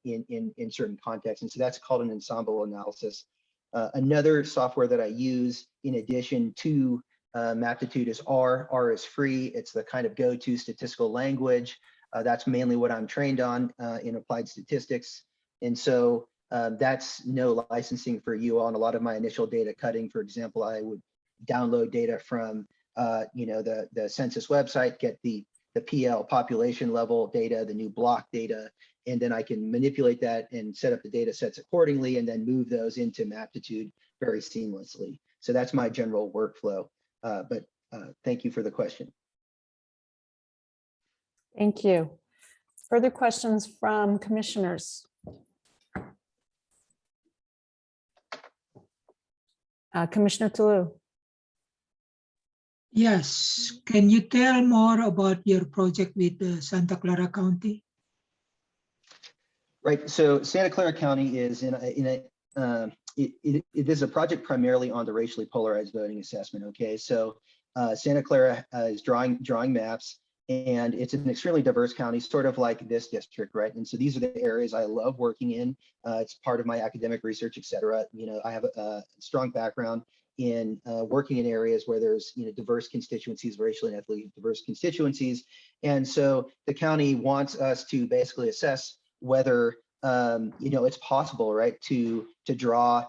in certain contexts. And so that's called an ensemble analysis. Another software that I use in addition to Maptitude is R. R is free. It's the kind of go-to statistical language. That's mainly what I'm trained on in applied statistics. And so that's no licensing for you on a lot of my initial data cutting. For example, I would download data from the census website, get the PL population level data, the new block data, and then I can manipulate that and set up the data sets accordingly and then move those into Maptitude very seamlessly. So that's my general workflow. But thank you for the question. Thank you. Further questions from commissioners? Commissioner Toulouse. Yes, can you tell more about your project with Santa Clara County? Right, so Santa Clara County is it is a project primarily on the racially polarized voting assessment. Okay, so Santa Clara is drawing maps, and it's an extremely diverse county, sort of like this district, right? And so these are the areas I love working in. It's part of my academic research, et cetera. I have a strong background in working in areas where there's diverse constituencies, racially and ethnically diverse constituencies. And so the county wants us to basically assess whether it's possible, right, to draw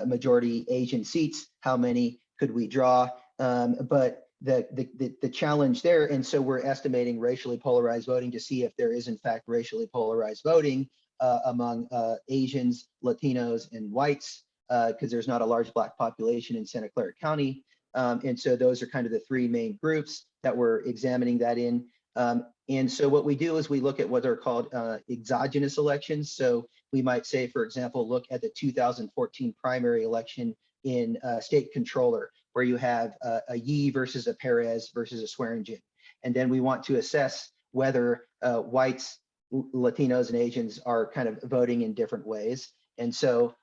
majority Asian seats. How many could we draw? But the challenge there, and so we're estimating racially polarized voting to see if there is in fact racially polarized voting among Asians, Latinos, and whites, because there's not a large Black population in Santa Clara County. And so those are kind of the three main groups that we're examining that in. And so what we do is we look at what are called exogenous elections. So we might say, for example, look at the 2014 primary election in state controller, where you have a Yee versus a Perez versus a Swearingen. And then we want to assess whether whites, Latinos, and Asians are kind of voting in different ways. And so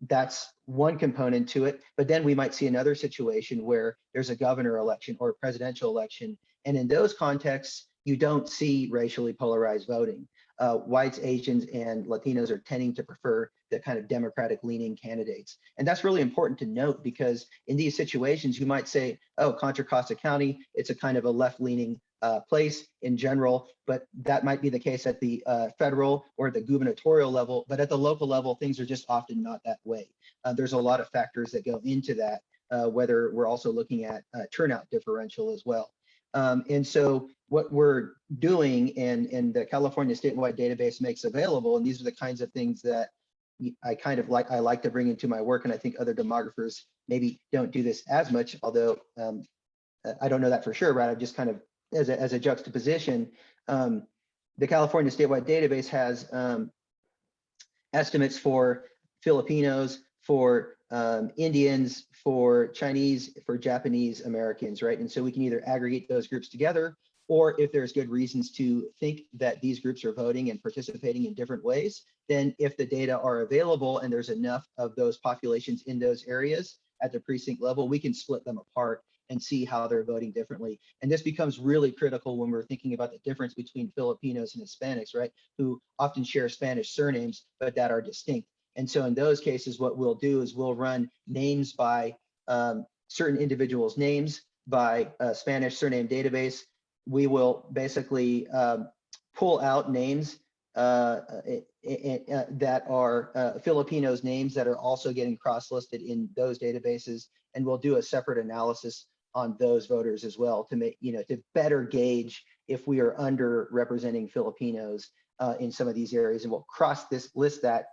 that's one component to it. But then we might see another situation where there's a governor election or a presidential election. And in those contexts, you don't see racially polarized voting. Whites, Asians, and Latinos are tending to prefer the kind of Democratic leaning candidates. And that's really important to note, because in these situations, you might say, oh, Contra Costa County, it's a kind of a left leaning place in general, but that might be the case at the federal or the gubernatorial level, but at the local level, things are just often not that way. There's a lot of factors that go into that, whether we're also looking at turnout differential as well. And so what we're doing, and the California statewide database makes available, and these are the kinds of things that I like to bring into my work, and I think other demographers maybe don't do this as much, although I don't know that for sure, right? I just kind of, as a juxtaposition, the California statewide database has estimates for Filipinos, for Indians, for Chinese, for Japanese Americans, right? And so we can either aggregate those groups together, or if there's good reasons to think that these groups are voting and participating in different ways, then if the data are available and there's enough of those populations in those areas at the precinct level, we can split them apart and see how they're voting differently. And this becomes really critical when we're thinking about the difference between Filipinos and Hispanics, right? Who often share Spanish surnames, but that are distinct. And so in those cases, what we'll do is we'll run names by certain individuals' names by a Spanish surname database. We will basically pull out names that are Filipinos' names that are also getting cross-listed in those databases, and we'll do a separate analysis on those voters as well to make, to better gauge if we are underrepresenting Filipinos in some of these areas, and we'll list that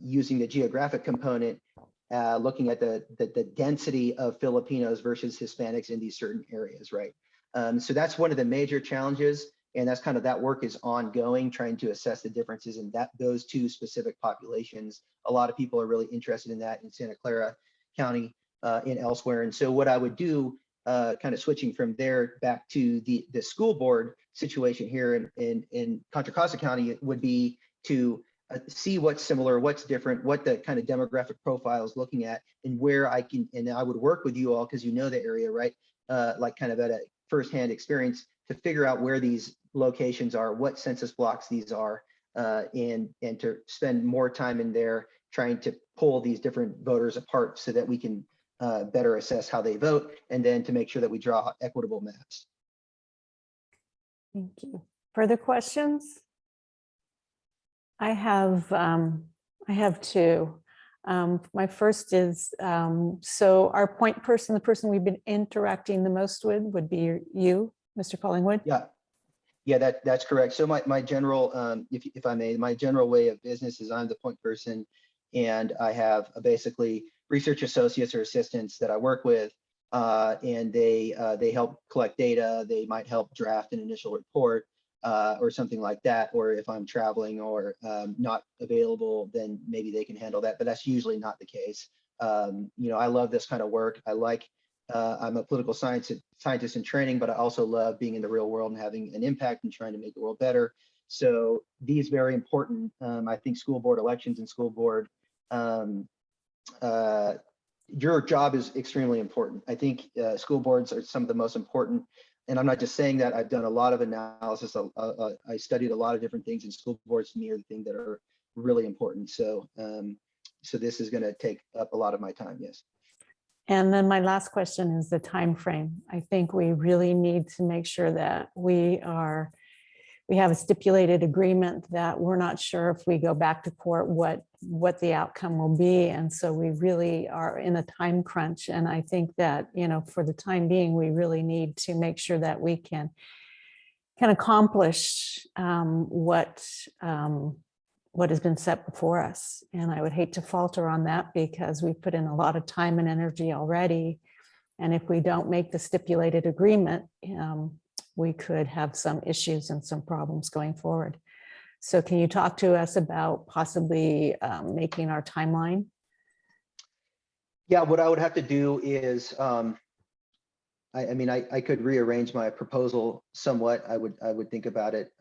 using the geographic component, looking at the density of Filipinos versus Hispanics in these certain areas, right? So that's one of the major challenges. And that's kind of, that work is ongoing, trying to assess the differences in those two specific populations. A lot of people are really interested in that in Santa Clara County and elsewhere. And so what I would do, kind of switching from there back to the school board situation here in Contra Costa County, would be to see what's similar, what's different, what the kind of demographic profile is looking at, and where I can, and I would work with you all because you know the area, right? Like kind of at a firsthand experience to figure out where these locations are, what census blocks these are, and to spend more time in there trying to pull these different voters apart so that we can better assess how they vote, and then to make sure that we draw equitable maps. Thank you. Further questions? I have two. My first is, so our point person, the person we've been interacting the most with would be you, Mr. Collingwood? Yeah, that's correct. So my general, if I may, my general way of business is I'm the point person, and I have basically research associates or assistants that I work with, and they help collect data. They might help draft an initial report or something like that. Or if I'm traveling or not available, then maybe they can handle that. But that's usually not the case. I love this kind of work. I'm a political scientist in training, but I also love being in the real world and having an impact and trying to make the world better. So these very important, I think school board elections and school board, your job is extremely important. I think school boards are some of the most important, and I'm not just saying that. I've done a lot of analysis. I studied a lot of different things, and school boards to me are the thing that are really important. So, so this is going to take up a lot of my time. Yes. And then my last question is the time frame. I think we really need to make sure that we have a stipulated agreement that we're not sure if we go back to court what the outcome will be. And so we really are in a time crunch. And I think that, for the time being, we really need to make sure that we can accomplish what has been set before us. And I would hate to falter on that because we put in a lot of time and energy already. And if we don't make the stipulated agreement, we could have some issues and some problems going forward. So can you talk to us about possibly making our timeline? Yeah, what I would have to do is, I could rearrange my proposal somewhat. I would think about it.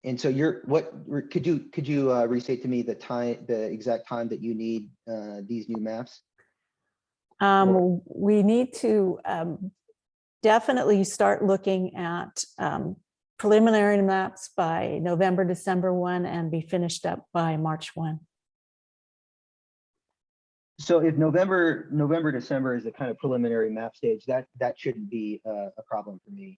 And so could you restate to me the exact time that you need these new maps? We need to definitely start looking at preliminary maps by November, December 1, and be finished up by March 1. So if November, December is the kind of preliminary map stage, that shouldn't be a problem for me.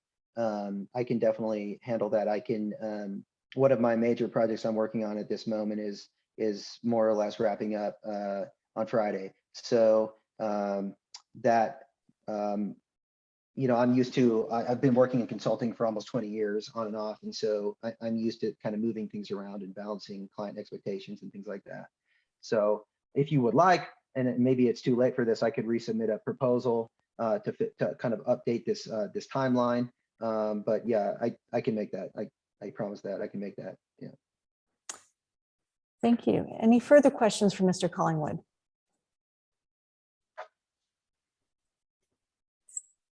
I can definitely handle that. I can. One of my major projects I'm working on at this moment is more or less wrapping up on Friday. So I'm used to, I've been working in consulting for almost 20 years on and off. And so I'm used to kind of moving things around and balancing client expectations and things like that. So if you would like, and maybe it's too late for this, I could resubmit a proposal to kind of update this timeline. But yeah, I can make that. I promise that I can make that. Yeah. Thank you. Any further questions for Mr. Collingwood?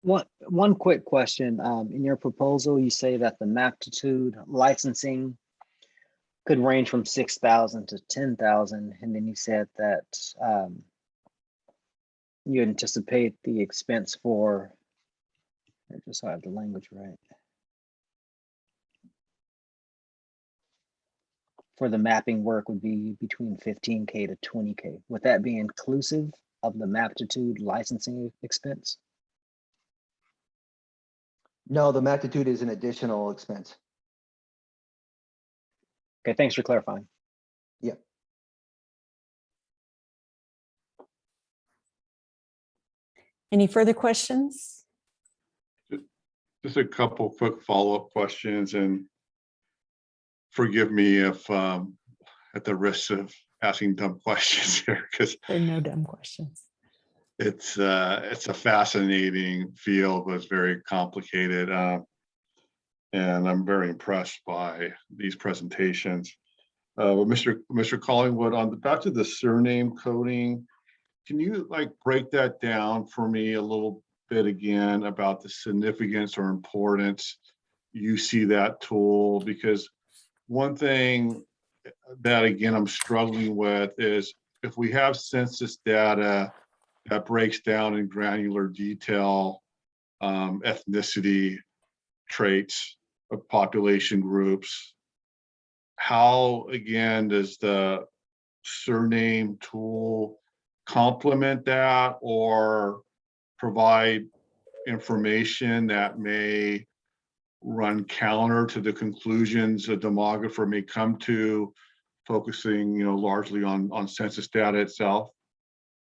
One quick question. In your proposal, you say that the maptitude licensing could range from 6,000 to 10,000, and then you said that You anticipate the expense for, I just so I have the language right. For the mapping work would be between 15K to 20K. Would that be inclusive of the Maptitude licensing expense? No, the magnitude is an additional expense. Okay, thanks for clarifying. Yep. Any further questions? Just a couple quick follow-up questions, and forgive me if at the risk of asking dumb questions here, because There are no dumb questions. it's a fascinating field, but it's very complicated. And I'm very impressed by these presentations. But Mr. Collingwood, back to the surname coding, can you like break that down for me a little bit again about the significance or importance you see that tool? Because one thing that, again, I'm struggling with is if we have census data that breaks down in granular detail, ethnicity, traits of population groups, how, again, does the surname tool complement that or provide information that may run counter to the conclusions a demographer may come to, focusing, largely on census data itself?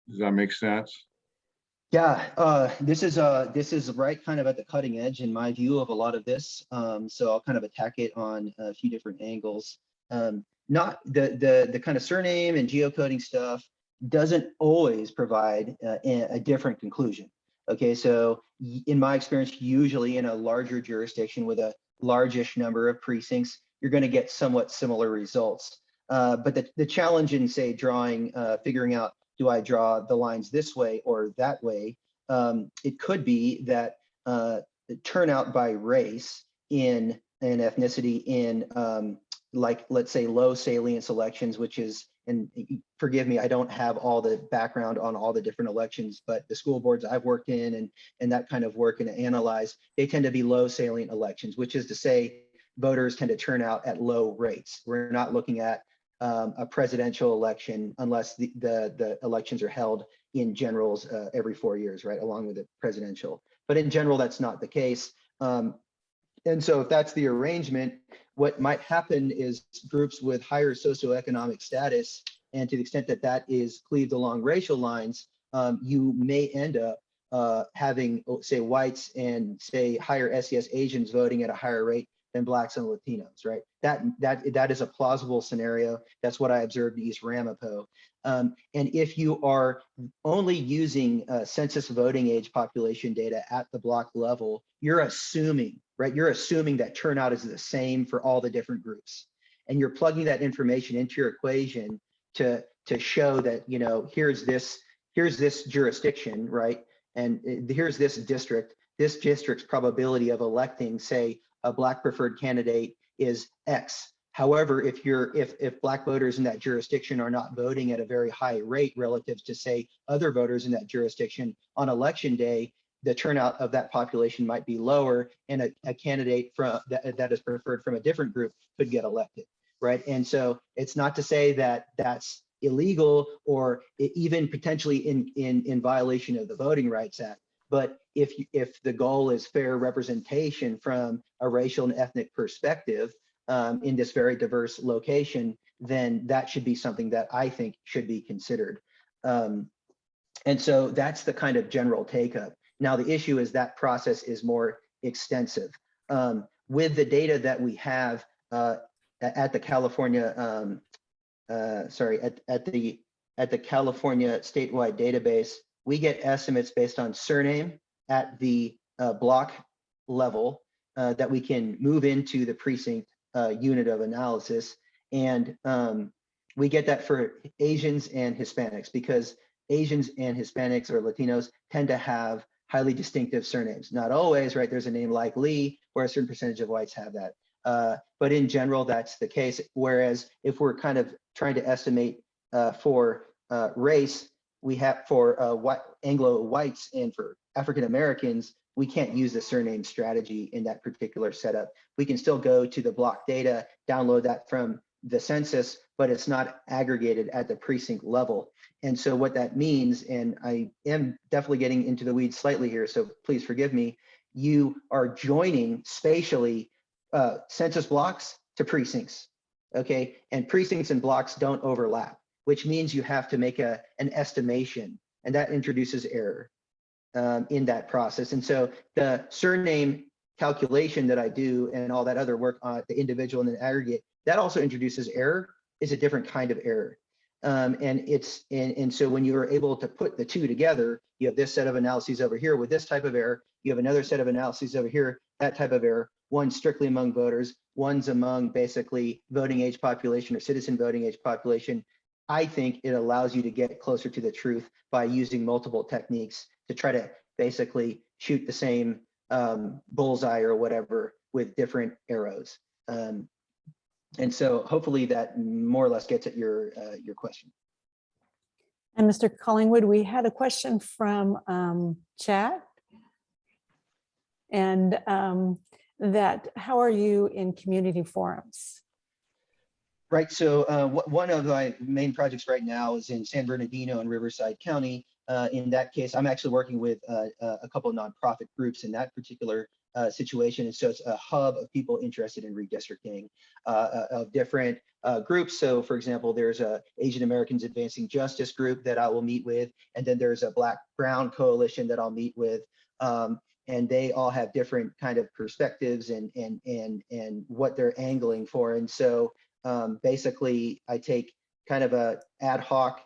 Does that make sense? Yeah, this is right kind of at the cutting edge in my view of a lot of this. So I'll kind of attack it on a few different angles. Not the kind of surname and geocoding stuff doesn't always provide a different conclusion. Okay, so in my experience, usually in a larger jurisdiction with a largish number of precincts, you're going to get somewhat similar results. But the challenge in, say, figuring out, do I draw the lines this way or that way? It could be that the turnout by race in ethnicity in like, let's say, low salience elections, which is, and forgive me, I don't have all the background on all the different elections, but the school boards I've worked in and that kind of work and analyze, they tend to be low salient elections, which is to say voters tend to turn out at low rates. We're not looking at a presidential election unless the elections are held in generals every 4 years, right, along with the presidential. But in general, that's not the case. And so if that's the arrangement, what might happen is groups with higher socioeconomic status, and to the extent that that is cleaved along racial lines, you may end up having, say, whites and, say, higher SES Asians voting at a higher rate than Blacks and Latinos, right? That is a plausible scenario. That's what I observed in East Ramapo. And if you are only using census voting age population data at the block level, you're assuming, right? You're assuming that turnout is the same for all the different groups. And you're plugging that information into your equation to show that, here's this jurisdiction, right? And here's this district's probability of electing, say, a Black preferred candidate is X. However, if Black voters in that jurisdiction are not voting at a very high rate relative to, say, other voters in that jurisdiction on election day, the turnout of that population might be lower, and a candidate that is preferred from a different group could get elected, right? And so it's not to say that that's illegal or even potentially in violation of the Voting Rights Act. But if the goal is fair representation from a racial and ethnic perspective in this very diverse location, then that should be something that I think should be considered. And so that's the kind of general take-up. Now, the issue is that process is more extensive. With the data that we have at the California, at the California statewide database, we get estimates based on surname at the block level that we can move into the precinct unit of analysis. And we get that for Asians and Hispanics, because Asians and Hispanics or Latinos tend to have highly distinctive surnames. Not always, right? There's a name like Lee, where a certain percentage of whites have that. But in general, that's the case. Whereas if we're kind of trying to estimate for race, we have for Anglo whites and for African Americans, we can't use the surname strategy in that particular setup. We can still go to the block data, download that from the census, but it's not aggregated at the precinct level. And so what that means, and I am definitely getting into the weeds slightly here, so please forgive me, you are joining spatially census blocks to precincts, okay? And precincts and blocks don't overlap, which means you have to make an estimation, and that introduces error in that process. And so the surname calculation that I do and all that other work on the individual and the aggregate, that also introduces error. Is a different kind of error. And so when you are able to put the two together, you have this set of analyses over here with this type of error, you have another set of analyses over here, that type of error, one's strictly among voters, one's among basically voting age population or citizen voting age population. I think it allows you to get closer to the truth by using multiple techniques to try to basically shoot the same bullseye or whatever with different arrows. And so hopefully that more or less gets at your question. And Mr. Collingwood, we had a question from chat. And that, how are you in community forums? Right, so one of my main projects right now is in San Bernardino and Riverside County. In that case, I'm actually working with a couple of nonprofit groups in that particular situation. And so it's a hub of people interested in redistricting of different groups. So for example, there's a Asian Americans Advancing Justice group that I will meet with. And then there's a Black Brown coalition that I'll meet with. And they all have different kind of perspectives and what they're angling for. And so basically I take kind of a ad hoc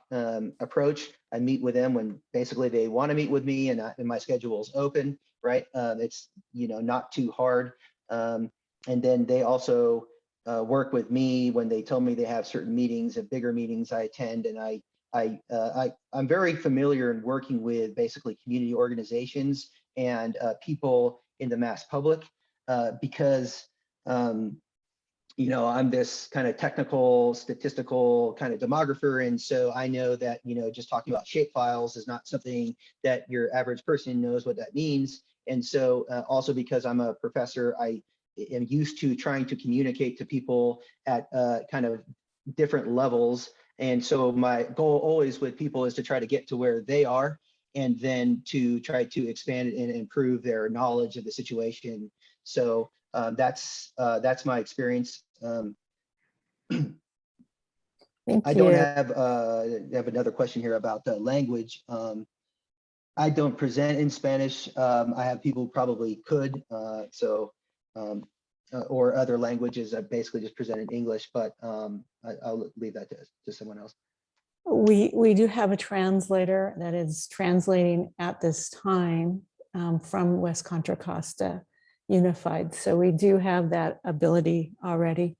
approach. I meet with them when basically they want to meet with me and my schedule is open, right? It's, not too hard. And then they also work with me when they tell me they have certain meetings, bigger meetings I attend. And I'm very familiar in working with basically community organizations and people in the mass public because I'm this kind of technical, statistical kind of demographer. And so I know that, just talking about shapefiles is not something that your average person knows what that means. And so also because I'm a professor, I am used to trying to communicate to people at kind of different levels. And so my goal always with people is to try to get to where they are and then to try to expand and improve their knowledge of the situation. So that's my experience. Thank I don't have another question here about the language. I don't present in Spanish. I have people who probably could, or other languages. I basically just present in English, but I'll leave that to someone else. We do have a translator that is translating at this time from West Contra Costa Unified. So we do have that ability already,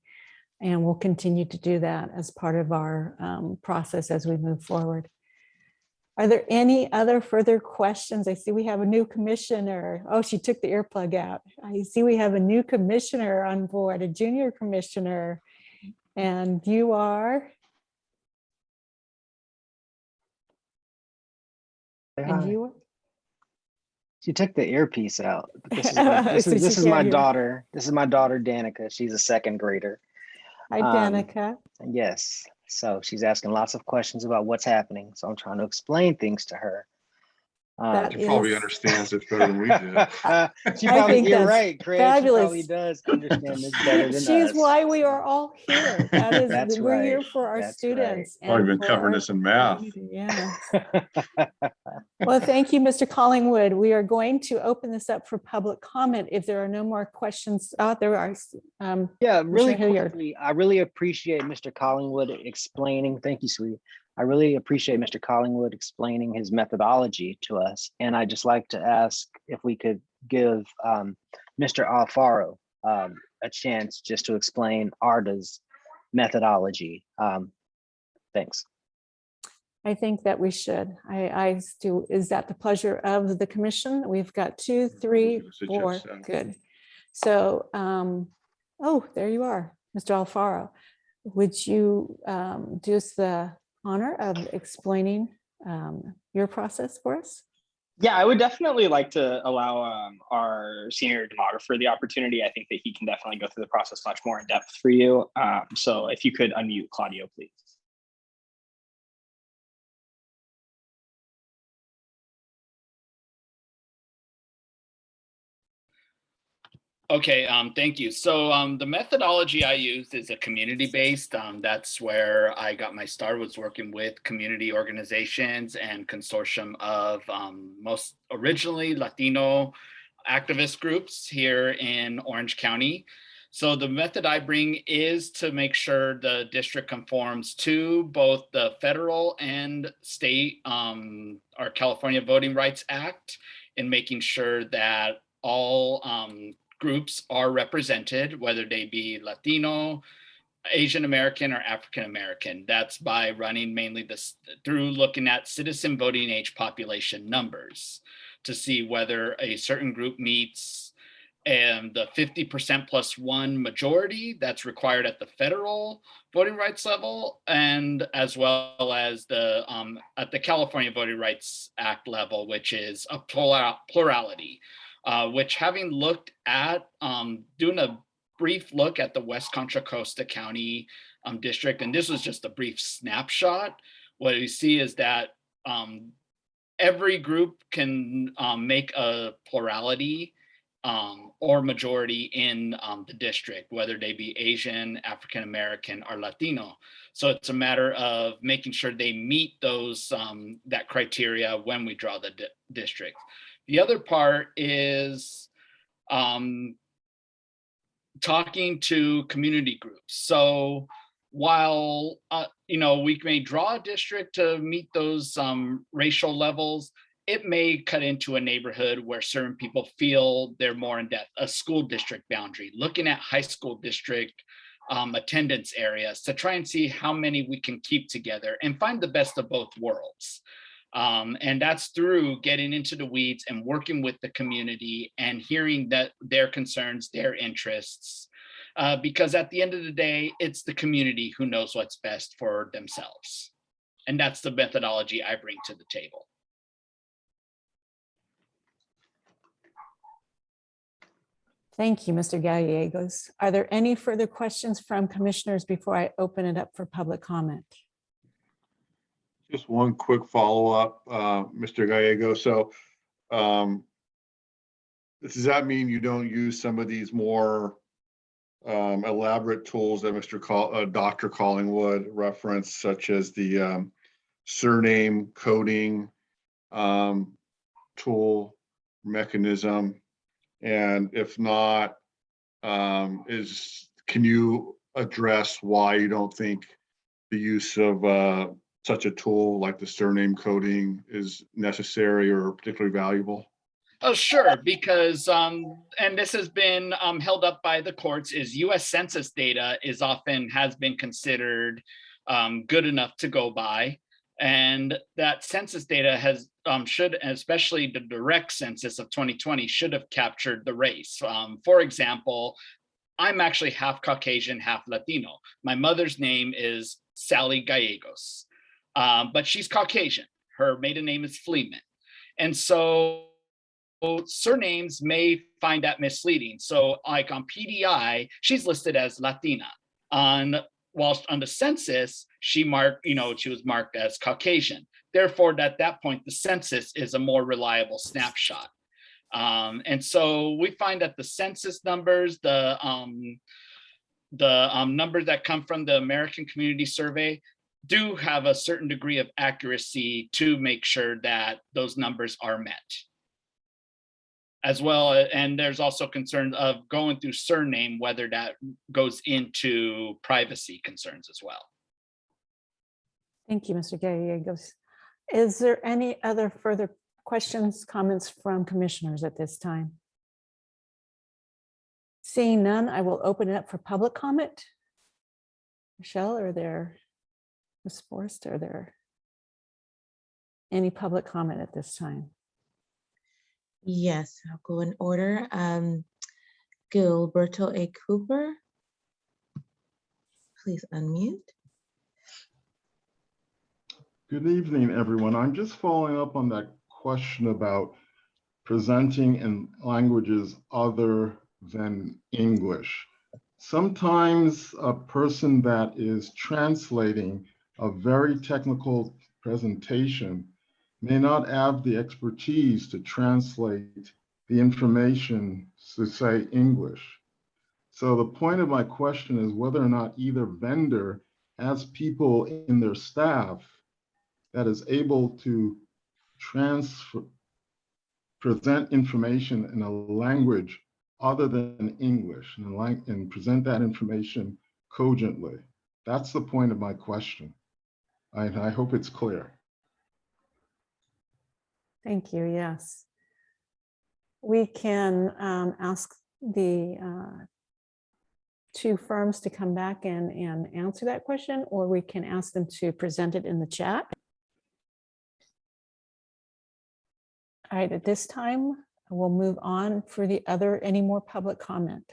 and we'll continue to do that as part of our process as we move forward. Are there any other further questions? I see we have a new commissioner. Oh, she took the earplug out. I see we have a new commissioner on board, a junior commissioner, and you are? And you? She took the earpiece out. This is my daughter. This is my daughter, Danica. She's a second grader. Hi, Danica. Yes. So she's asking lots of questions about what's happening. So I'm trying to explain things to her. She probably understands it better than we do. You're right, Craig. Fabulous. She probably does understand this better than us. She's why we are all here. That is, That's we're right. here for our students. Right. Probably been covering this in math. Yeah. Well, thank you, Mr. Collingwood. We are going to open this up for public comment. If there are no more questions, there are. Yeah, really Hilliard. quickly, I really appreciate Mr. Collingwood explaining. Thank you, sweetie. I really appreciate Mr. Collingwood explaining his methodology to us. And I'd just like to ask if we could give Mr. Alfaro a chance just to explain ARDA's methodology. Thanks. I think that we should. I do. Is that the pleasure of the commission? We've got 2, 3, 4. Good. So, oh, there you are, Mr. Alfaro. Would you do us the honor of explaining your process for us? Yeah, I would definitely like to allow our senior demographer the opportunity. I think that he can definitely go through the process much more in depth for you. So if you could unmute Claudio, please. Okay, thank you. So the methodology I used is a community-based. That's where I got my start, was working with community organizations and consortium of most originally Latino activist groups here in Orange County. So the method I bring is to make sure the district conforms to both the federal and state, our California Voting Rights Act, in making sure that all groups are represented, whether they be Latino, Asian American, or African American. That's by running mainly this through looking at citizen voting age population numbers to see whether a certain group meets the 50% plus one majority that's required at the federal voting rights level, and as well as the at the California Voting Rights Act level, which is a plurality. Which, having looked at, doing a brief look at the West Contra Costa County district, and this was just a brief snapshot, what we see is that every group can make a plurality or majority in the district, whether they be Asian, African American, or Latino. So it's a matter of making sure they meet those that criteria when we draw the district. The other part is talking to community groups. So while we may draw a district to meet those racial levels, it may cut into a neighborhood where certain people feel they're more in depth. A school district boundary, looking at high school district attendance areas to try and see how many we can keep together and find the best of both worlds. And that's through getting into the weeds and working with the community and hearing that their concerns, their interests, because at the end of the day, it's the community who knows what's best for themselves. And that's the methodology I bring to the table. Thank you, Mr. Gallegos. Are there any further questions from commissioners before I open it up for public comment? Just one quick follow-up, Mr. Gallego. So does that mean you don't use some of these more elaborate tools that Dr. Collingwood referenced, such as the surname coding tool mechanism? And if not, can you address why you don't think the use of such a tool like the surname coding is necessary or particularly valuable? Oh, sure, because, and this has been held up by the courts, is US Census data has been considered good enough to go by. And that census data should, especially the direct census of 2020, should have captured the race. For example, I'm actually half Caucasian, half Latino. My mother's name is Sally Gallegos, but she's Caucasian. Her maiden name is Fleeman. And so surnames may find that misleading. So like on PDI, she's listed as Latina. Whilst on the census, she was marked as Caucasian. Therefore, at that point, the census is a more reliable snapshot. And so we find that the census numbers, the numbers that come from the American Community Survey do have a certain degree of accuracy to make sure that those numbers are met. As well, and there's also concern of going through surname, whether that goes into privacy concerns as well. Thank you, Mr. Gallegos. Is there any other further questions, comments from commissioners at this time? Seeing none, I will open it up for public comment. Michelle, Ms. Forrest, are there any public comment at this time? Yes, I'll go in order. Gilberto A. Cooper, please unmute. Good evening, everyone. I'm just following up on that question about presenting in languages other than English. Sometimes a person that is translating a very technical presentation may not have the expertise to translate the information to say English. So the point of my question is whether or not either vendor has people in their staff that is able to present information in a language other than English and present that information cogently. That's the point of my question. I hope it's clear. Thank you. Yes. We can ask the two firms to come back and answer that question, or we can ask them to present it in the chat. All right, at this time, we'll move on for the other, any more public comment?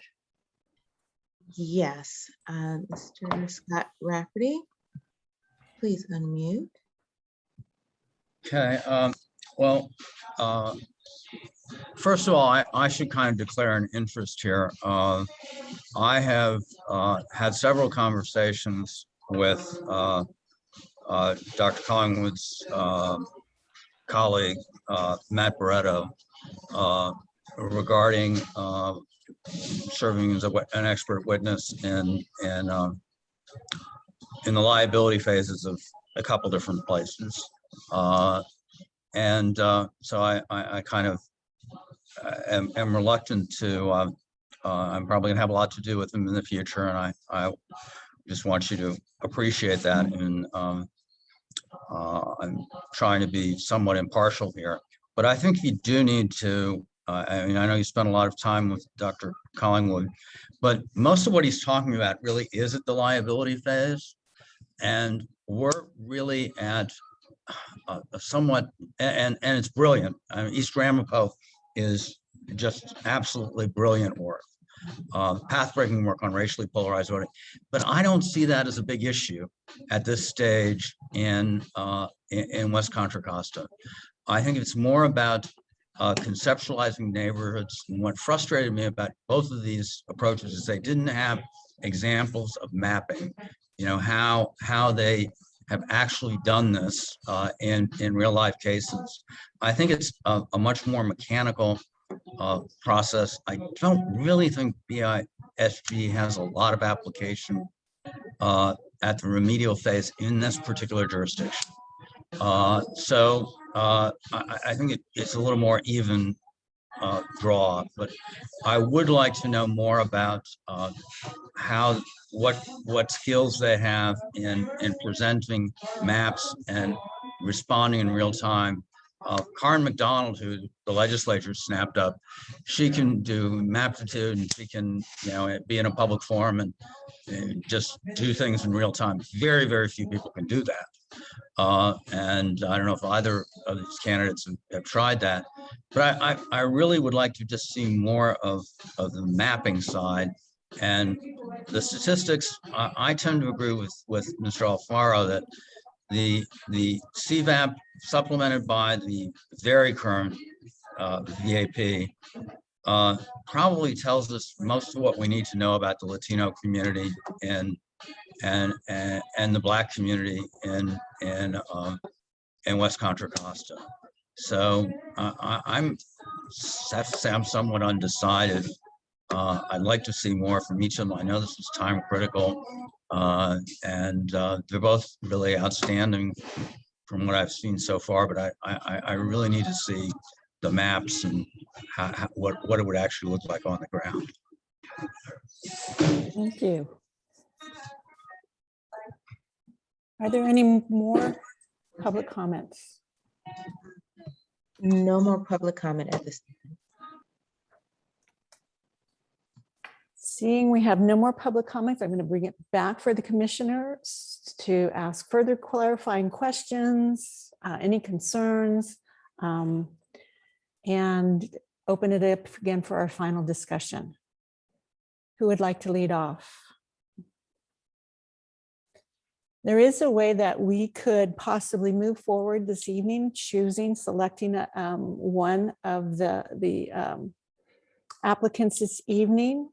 Yes, Mr. Scott Rafferty, please unmute. Okay, well, first of all, I should kind of declare an interest here. I have had several conversations with Dr. Collingwood's colleague, Matt Barretto, regarding serving as an expert witness in the liability phases of a couple different places. So I kind of am reluctant to, I'm probably gonna have a lot to do with him in the future, and I just want you to appreciate that. And I'm trying to be somewhat impartial here, but I think you do need to, I mean, I know you spent a lot of time with Dr. Collingwood, but most of what he's talking about really is at the liability phase. And we're really at a somewhat, and it's brilliant. I mean, East Ramapo is just absolutely brilliant work. Path-breaking work on racially polarized voting, but I don't see that as a big issue at this stage in West Contra Costa. I think it's more about conceptualizing neighborhoods. And what frustrated me about both of these approaches is they didn't have examples of mapping, you know, how they have actually done this in real life cases. I think it's a much more mechanical process. I don't really think BISG has a lot of application at the remedial phase in this particular jurisdiction. I think it's a little more even draw, but I would like to know more about what skills they have in presenting maps and responding in real time. Karen McDonald, who the legislature snapped up, she can do maptitude, and she can, you know, be in a public forum and just do things in real time. Very, very few people can do that. And I don't know if either of these candidates have tried that, but I really would like to just see more of the mapping side. And the statistics, I tend to agree with Mr. Alfaro that the CVAP supplemented by the very current VAP probably tells us most of what we need to know about the Latino community and the Black community in West Contra Costa. So I'm somewhat undecided. I'd like to see more from each of them. I know this is time critical, and they're both really outstanding from what I've seen so far, but I really need to see the maps and what it would actually look like on the ground. Thank you. Are there any more public comments? No more public comment at this time. Seeing we have no more public comments, I'm going to bring it back for the commissioners to ask further clarifying questions, any concerns, and open it up again for our final discussion. Who would like to lead off? There is a way that we could possibly move forward this evening, selecting one of the applicants this evening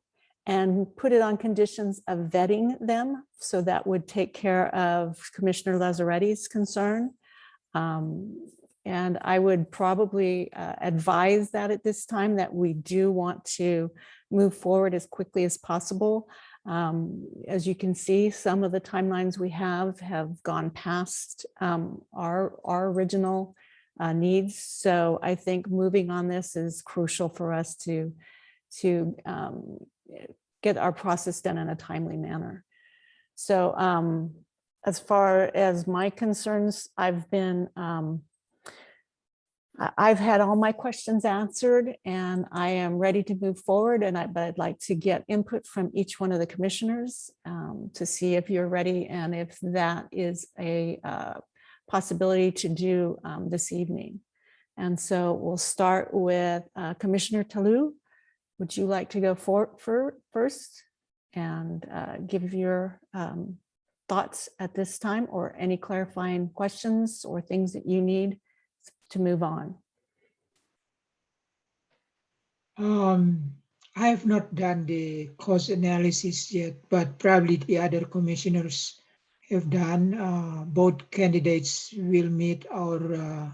and put it on conditions of vetting them. So that would take care of Commissioner Lazzaretti's concern. And I would probably advise that at this time that we do want to move forward as quickly as possible. As you can see, some of the timelines we have gone past our original needs. So I think moving on this is crucial for us to get our process done in a timely manner. So as far as my concerns, I've had all my questions answered and I am ready to move forward, but I'd like to get input from each one of the commissioners to see if you're ready and if that is a possibility to do this evening. And so we'll start with Commissioner Talou. Would you like to go first and give your thoughts at this time, or any clarifying questions or things that you need to move on? I have not done the cost analysis yet, but probably the other commissioners have done. Both candidates will meet our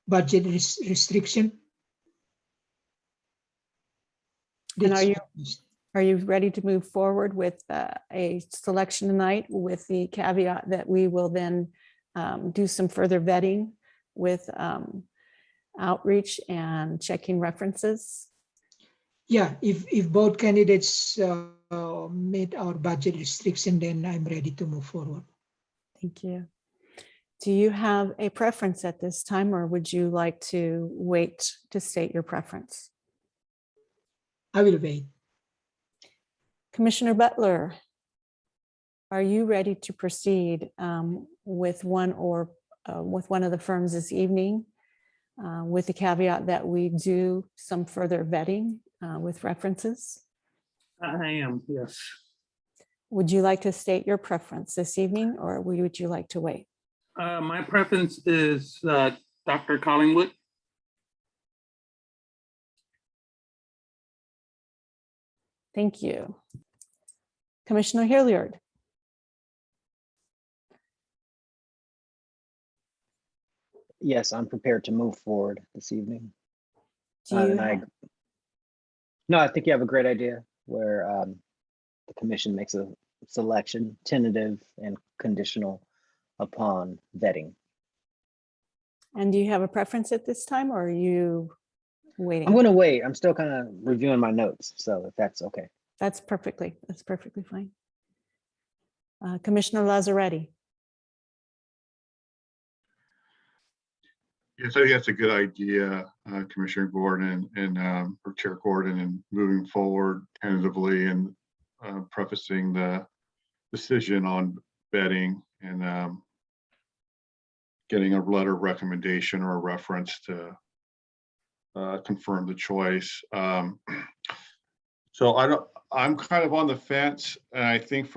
budget restriction. And are you ready to move forward with a selection tonight, with the caveat that we will then do some further vetting with outreach and checking references? Yeah, if both candidates meet our budget restriction, then I'm ready to move forward. Thank you. Do you have a preference at this time, or would you like to wait to state your preference? I will wait. Commissioner Butler, are you ready to proceed with one of the firms this evening, with the caveat that we do some further vetting with references? I am, yes. Would you like to state your preference this evening, or would you like to wait? My preference is Dr. Collingwood. Thank you. Commissioner Hilliard. Yes, I'm prepared to move forward this evening. Do you No, I think you have a great idea where the commission makes a selection, tentative and conditional upon vetting. And do you have a preference at this time, or are you waiting? I'm going to wait. I'm still kind of reviewing my notes, so if that's okay. That's perfectly fine. Commissioner Lazzaretti. Yes, I think that's a good idea, Commissioner Gordon and or Chair Gordon, and moving forward tentatively and prefacing the decision on vetting and getting a letter of recommendation or a reference to confirm the choice. So I'm kind of on the fence, and I think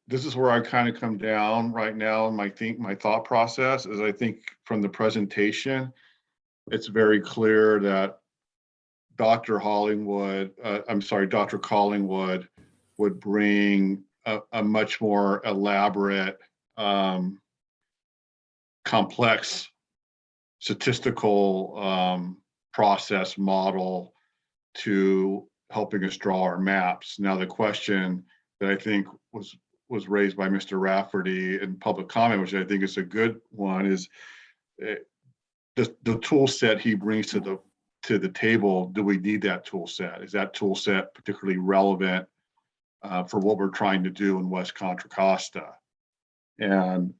this is where I kind of come down right now in my thought process is, I think from the presentation, it's very clear that Dr. Collingwood would bring a much more elaborate, complex statistical process model to helping us draw our maps. Now, the question that I think was raised by Mr. Rafferty in public comment, which I think is a good one, is the tool set he brings to the table. Do we need that tool set? Is that tool set particularly relevant for what we're trying to do in West Contra Costa? And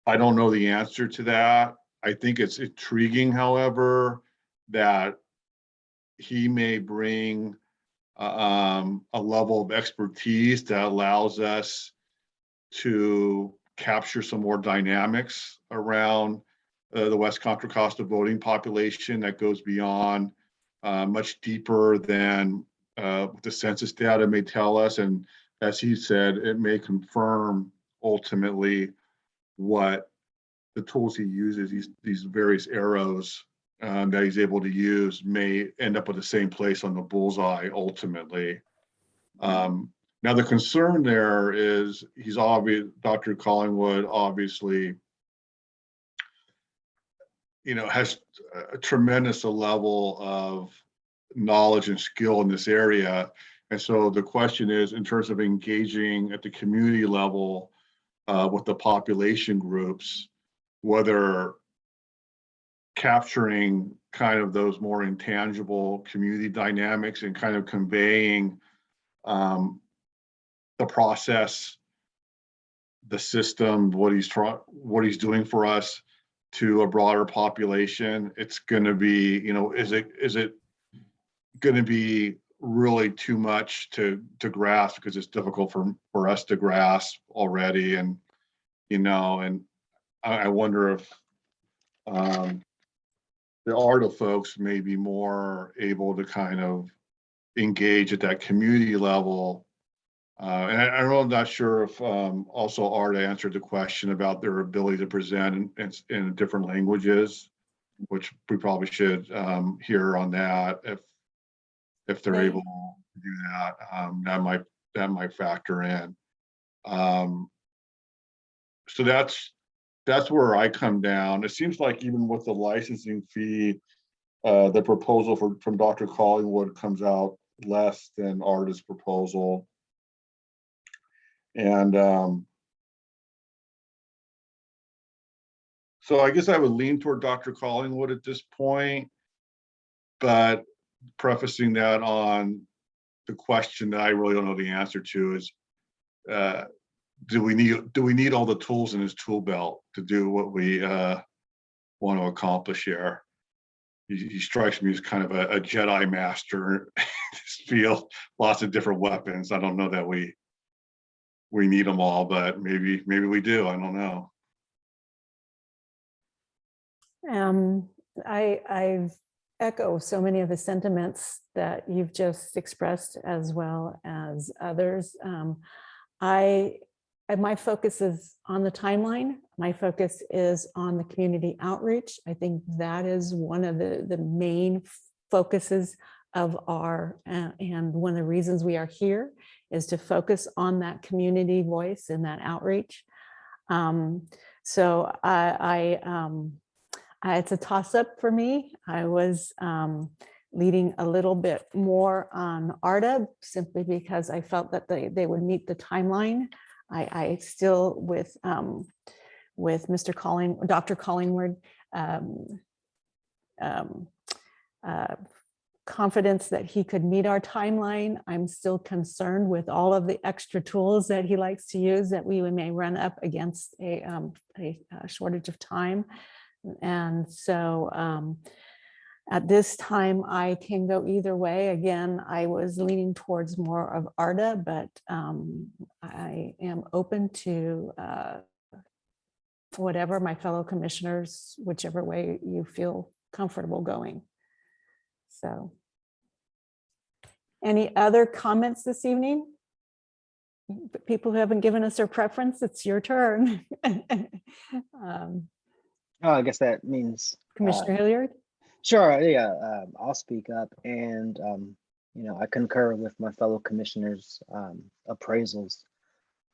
I don't know the answer to that. I think it's intriguing, however, that he may bring a level of expertise that allows us to capture some more dynamics around the West Contra Costa voting population that goes beyond much deeper than the census data may tell us, and as he said, it may confirm ultimately what the tools he uses, these various arrows that he's able to use may end up at the same place on the bullseye ultimately. Now the concern there is Dr. Collingwood obviously, has a tremendous level of knowledge and skill in this area. And so the question is, in terms of engaging at the community level with the population groups, whether capturing kind of those more intangible community dynamics and kind of conveying the process, the system, what he's doing for us to a broader population. It's going to be, is it going to be really too much to grasp, because it's difficult for us to grasp already. And, and I wonder if the ARDA folks may be more able to kind of engage at that community level. And I'm not sure if also ARDA answered the question about their ability to present in different languages, which we probably should hear on that if they're able to do that. That might factor in. So that's where I come down. It seems like even with the licensing fee, the proposal from Dr. Collingwood comes out less than ARDA's proposal. And so I guess I would lean toward Dr. Collingwood at this point, but prefacing that on the question that I really don't know the answer to is, do we need all the tools in his tool belt to do what we want to accomplish here? He strikes me as kind of a Jedi master in this field, lots of different weapons. I don't know that we need them all, but maybe we do. I don't know. I echo so many of the sentiments that you've just expressed, as well as others. My focus is on the timeline. My focus is on the community outreach. I think that is one of the main focuses of and one of the reasons we are here is to focus on that community voice and that outreach. So it's a toss-up for me. I was leading a little bit more on ARDA simply because I felt that they would meet the timeline. I still, with Dr. Collingwood, confidence that he could meet our timeline. I'm still concerned with all of the extra tools that he likes to use that we may run up against a shortage of time. And so at this time, I can go either way. Again, I was leaning towards more of ARDA, but I am open to whatever my fellow commissioners, whichever way you feel comfortable going. So, any other comments this evening? People who haven't given us their preference, it's your turn. I guess that means Commissioner Hilliard. Sure, yeah, I'll speak up, and I concur with my fellow commissioners' appraisals.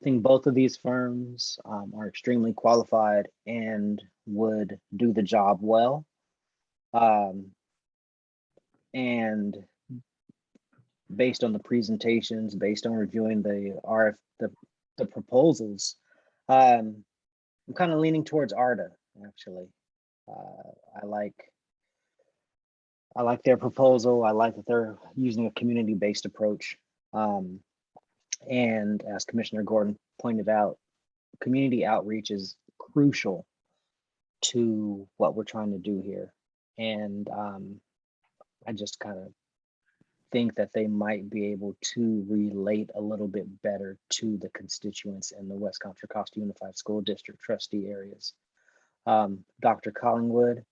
I think both of these firms are extremely qualified and would do the job well. And based on the presentations, based on reviewing the proposals, I'm kind of leaning towards ARDA, actually. I like their proposal. I like that they're using a community-based approach. And as Commissioner Gordon pointed out, community outreach is crucial to what we're trying to do here. And I just kind of think that they might be able to relate a little bit better to the constituents in the West Contra Costa Unified School District trustee areas. Dr. Collingwood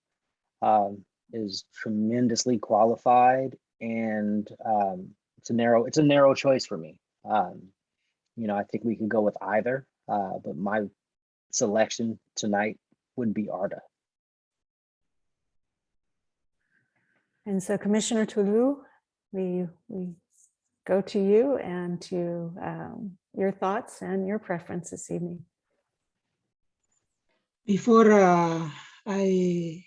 is tremendously qualified, and it's a narrow choice for me. I think we could go with either, but my selection tonight would be ARDA. And so Commissioner Tulu, we go to you and to your thoughts and your preference this evening. Before I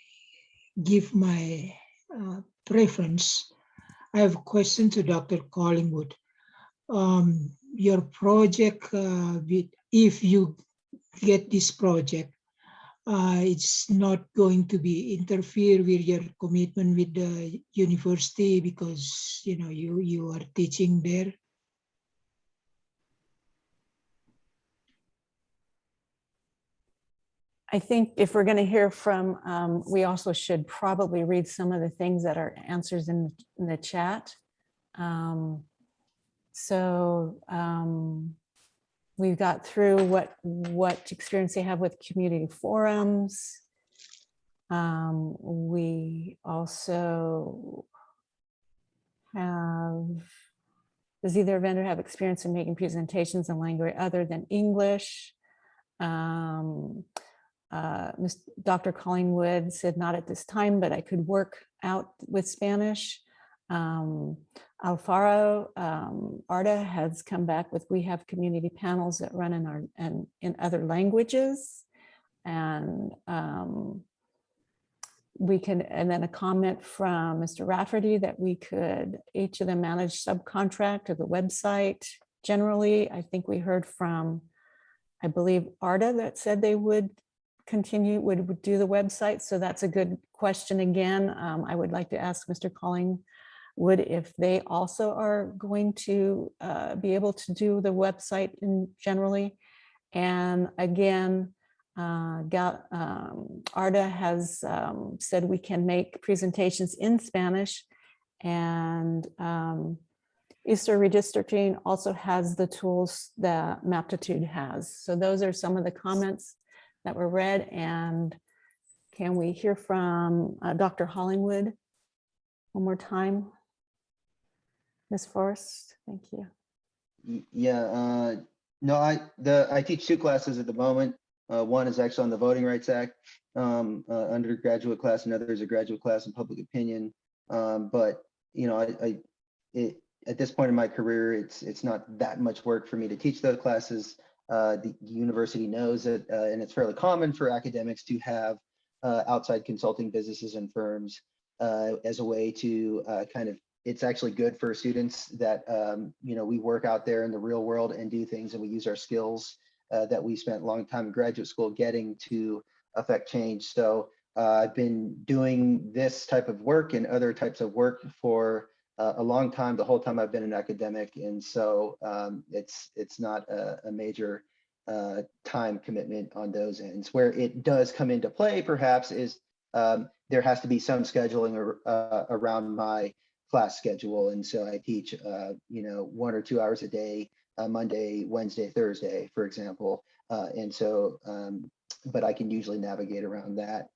give my preference, I have a question to Dr. Collingwood. Your project, if you get this project, it's not going to be interfere with your commitment with the university because you are teaching there. I think if we're going to hear from, we also should probably read some of the things that are answers in the chat. We've got through what experience they have with community forums. We also have, does either vendor have experience in making presentations in language other than English? Dr. Collingwood said not at this time, but I could work out with Spanish. Alfaro, ARDA has come back with, we have community panels that run in other languages. And we can, and then a comment from Mr. Rafferty that we could, each of them manage subcontract of the website. Generally, I think we heard from, I believe, ARDA that said they would continue, would do the website. So that's a good question again. I would like to ask Mr. Collingwood if they also are going to be able to do the website generally. And again, ARDA has said we can make presentations in Spanish, and ISR Redistricting also has the tools that Maptitude has. So those are some of the comments that were read. And can we hear from Dr. Collingwood one more time? Ms. Forrest, thank you. Yeah, no, I teach 2 classes at the moment. One is actually on the Voting Rights Act, undergraduate class, and another is a graduate class in public opinion. But at this point in my career, it's not that much work for me to teach those classes. The university knows it, and it's fairly common for academics to have outside consulting businesses and firms as a way to it's actually good for students that we work out there in the real world and do things, and we use our skills that we spent a long time in graduate school getting to affect change. So I've been doing this type of work and other types of work for a long time, the whole time I've been an academic. And so it's not a major time commitment on those ends. Where it does come into play perhaps is there has to be some scheduling around my class schedule. And so I teach 1 or 2 hours a day, Monday, Wednesday, Thursday, for example. And so, but I can usually navigate around that.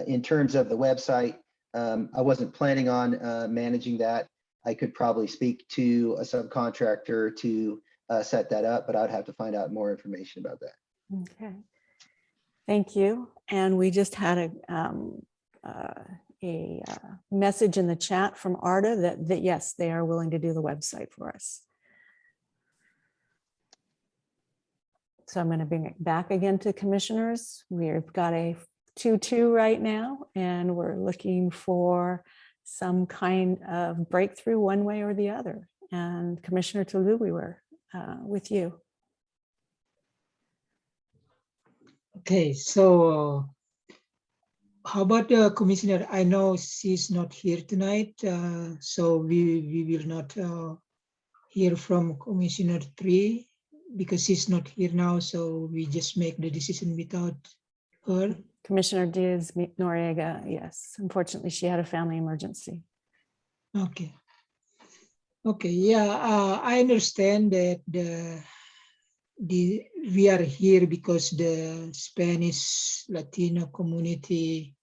In terms of the website, I wasn't planning on managing that. I could probably speak to a subcontractor to set that up, but I'd have to find out more information about that. Okay, thank you. And we just had a message in the chat from ARDA that yes, they are willing to do the website for us. So I'm going to bring it back again to commissioners. We've got a 2-2 right now, and we're looking for some kind of breakthrough one way or the other. And Commissioner Tulu, we were with you. Okay, so how about the commissioner? I know she's not here tonight, so we will not hear from Commissioner 3 because she's not here now, so we just make the decision without her. Commissioner Diaz Noriega, yes. Unfortunately, she had a family emergency. Okay. Okay, yeah, I understand that we are here because the Spanish Latino community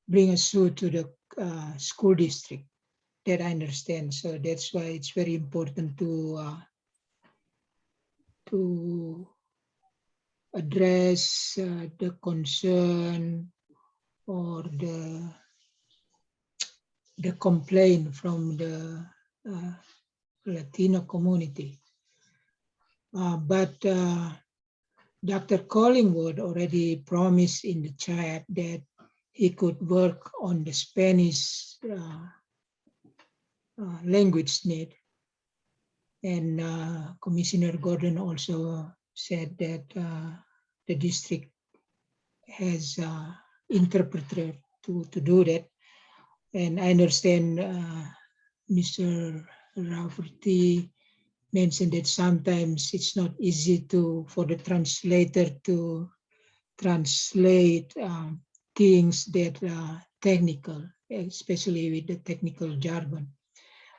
bring a suit to the school district that I understand. So that's why it's very important to address the concern or the complaint from the Latino community. But Dr. Collingwood already promised in the chat that he could work on the Spanish language need. And Commissioner Gordon also said that the district has interpreter to do that. And I understand Mr. Rafferty mentioned that sometimes it's not easy for the translator to translate things that are technical, especially with the technical jargon.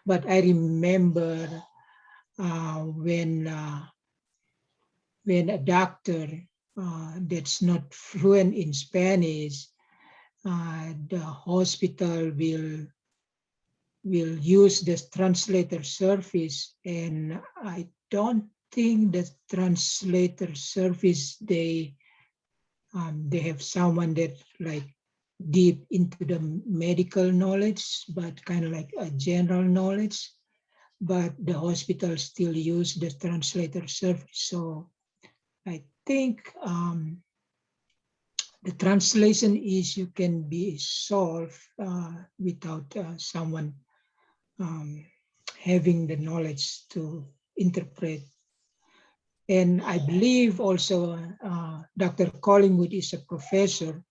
But I remember when a doctor that's not fluent in Spanish, the hospital will use this translator service, and I don't think the translator service they have someone that like deep into the medical knowledge, but kind of like a general knowledge. But the hospital still use the translator service. So I think the translation issue can be solved without someone having the knowledge to interpret. And I believe also Dr. Collingwood is a professor.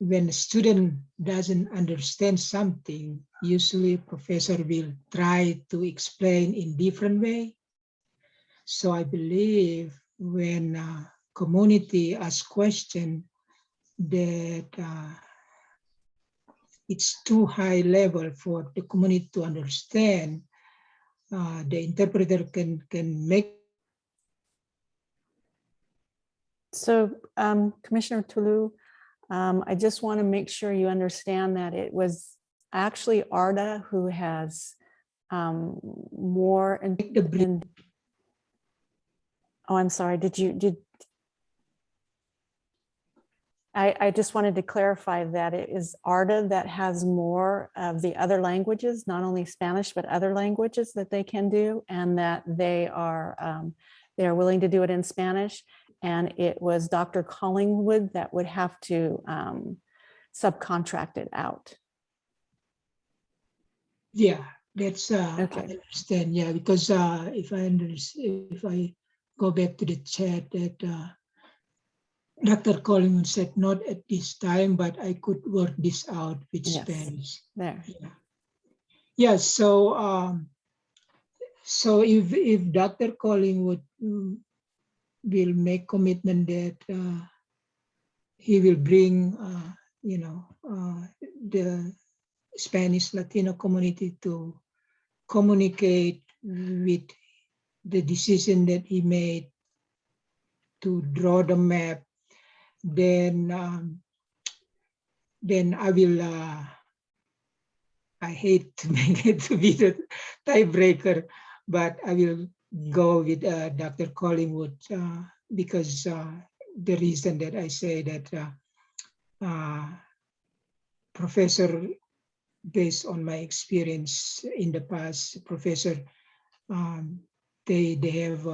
When a student doesn't understand something, usually a professor will try to explain in different way. So I believe when community asks question that it's too high level for the community to understand, the interpreter can make. So Commissioner Tulu, I just want to make sure you understand that it was actually ARDA who has more in. Oh, I'm sorry. I just wanted to clarify that it is ARDA that has more of the other languages, not only Spanish, but other languages that they can do, and that they are willing to do it in Spanish. And it was Dr. Collingwood that would have to subcontract it out. Yeah, that's Okay. I understand. Yeah, because if I go back to the chat that Dr. Collingwood said not at this time, but I could work this out with Spanish. There. Yeah. Yeah. So so if Dr. Collingwood will make commitment that he will bring the Spanish Latino community to communicate with the decision that he made to draw the map, then I will. I hate to make it to be the tiebreaker, but I will go with Dr. Collingwood because the reason that I say that professor, based on my experience in the past, professor, they have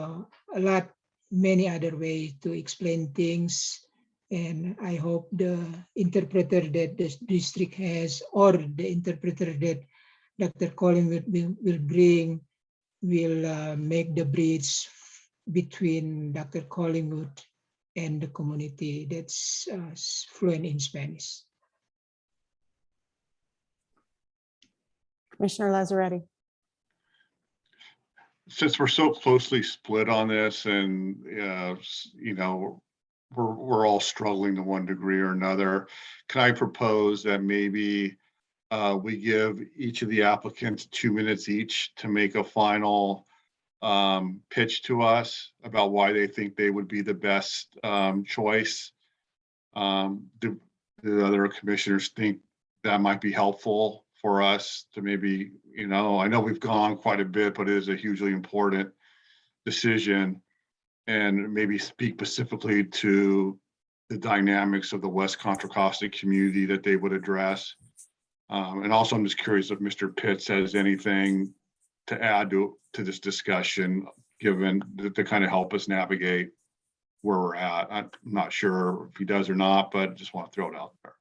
many other ways to explain things. And I hope the interpreter that the district has, or the interpreter that Dr. Collingwood will bring, will make the bridge between Dr. Collingwood and the community that's fluent in Spanish. Commissioner Lazzaretti. Since we're so closely split on this, and we're all struggling to one degree or another, can I propose that maybe we give each of the applicants 2 minutes each to make a final pitch to us about why they think they would be the best choice? Do the other commissioners think that might be helpful for us to maybe, I know we've gone quite a bit, but it is a hugely important decision, and maybe speak specifically to the dynamics of the West Contra Costa community that they would address. And also, I'm just curious if Mr. Pitts has anything to add to this discussion, given that to kind of help us navigate where we're at. I'm not sure if he does or not, but just want to throw it out there.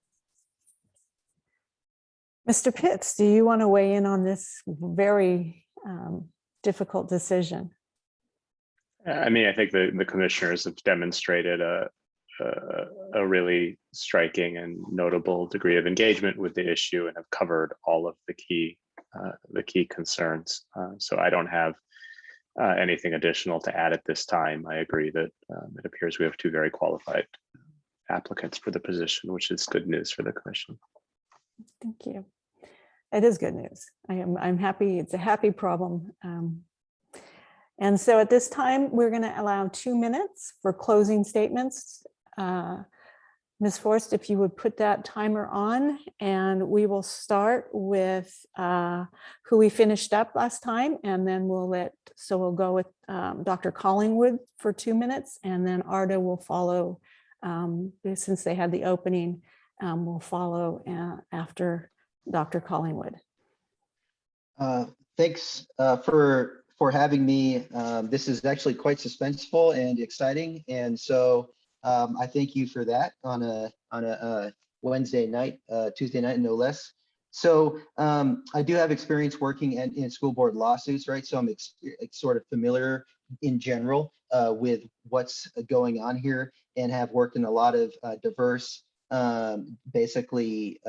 Mr. Pitts, do you want to weigh in on this very difficult decision? I mean, I think the commissioners have demonstrated a really striking and notable degree of engagement with the issue and have covered all of the key concerns. So I don't have anything additional to add at this time. I agree that it appears we have two very qualified applicants for the position, which is good news for the commission. Thank you. It is good news. I'm happy. It's a happy problem. And so at this time, we're going to allow 2 minutes for closing statements. Ms. Forrest, if you would put that timer on, and we will start with who we finished up last time, and then we'll go with Dr. Collingwood for 2 minutes, and then ARDA will follow, since they had the opening, will follow after Dr. Collingwood. Thanks for having me. This is actually quite suspenseful and exciting, and so I thank you for that on a Wednesday night, Tuesday night, no less. So I do have experience working in school board lawsuits, right? So I'm sort of familiar in general with what's going on here, and have worked in a lot of diverse, basically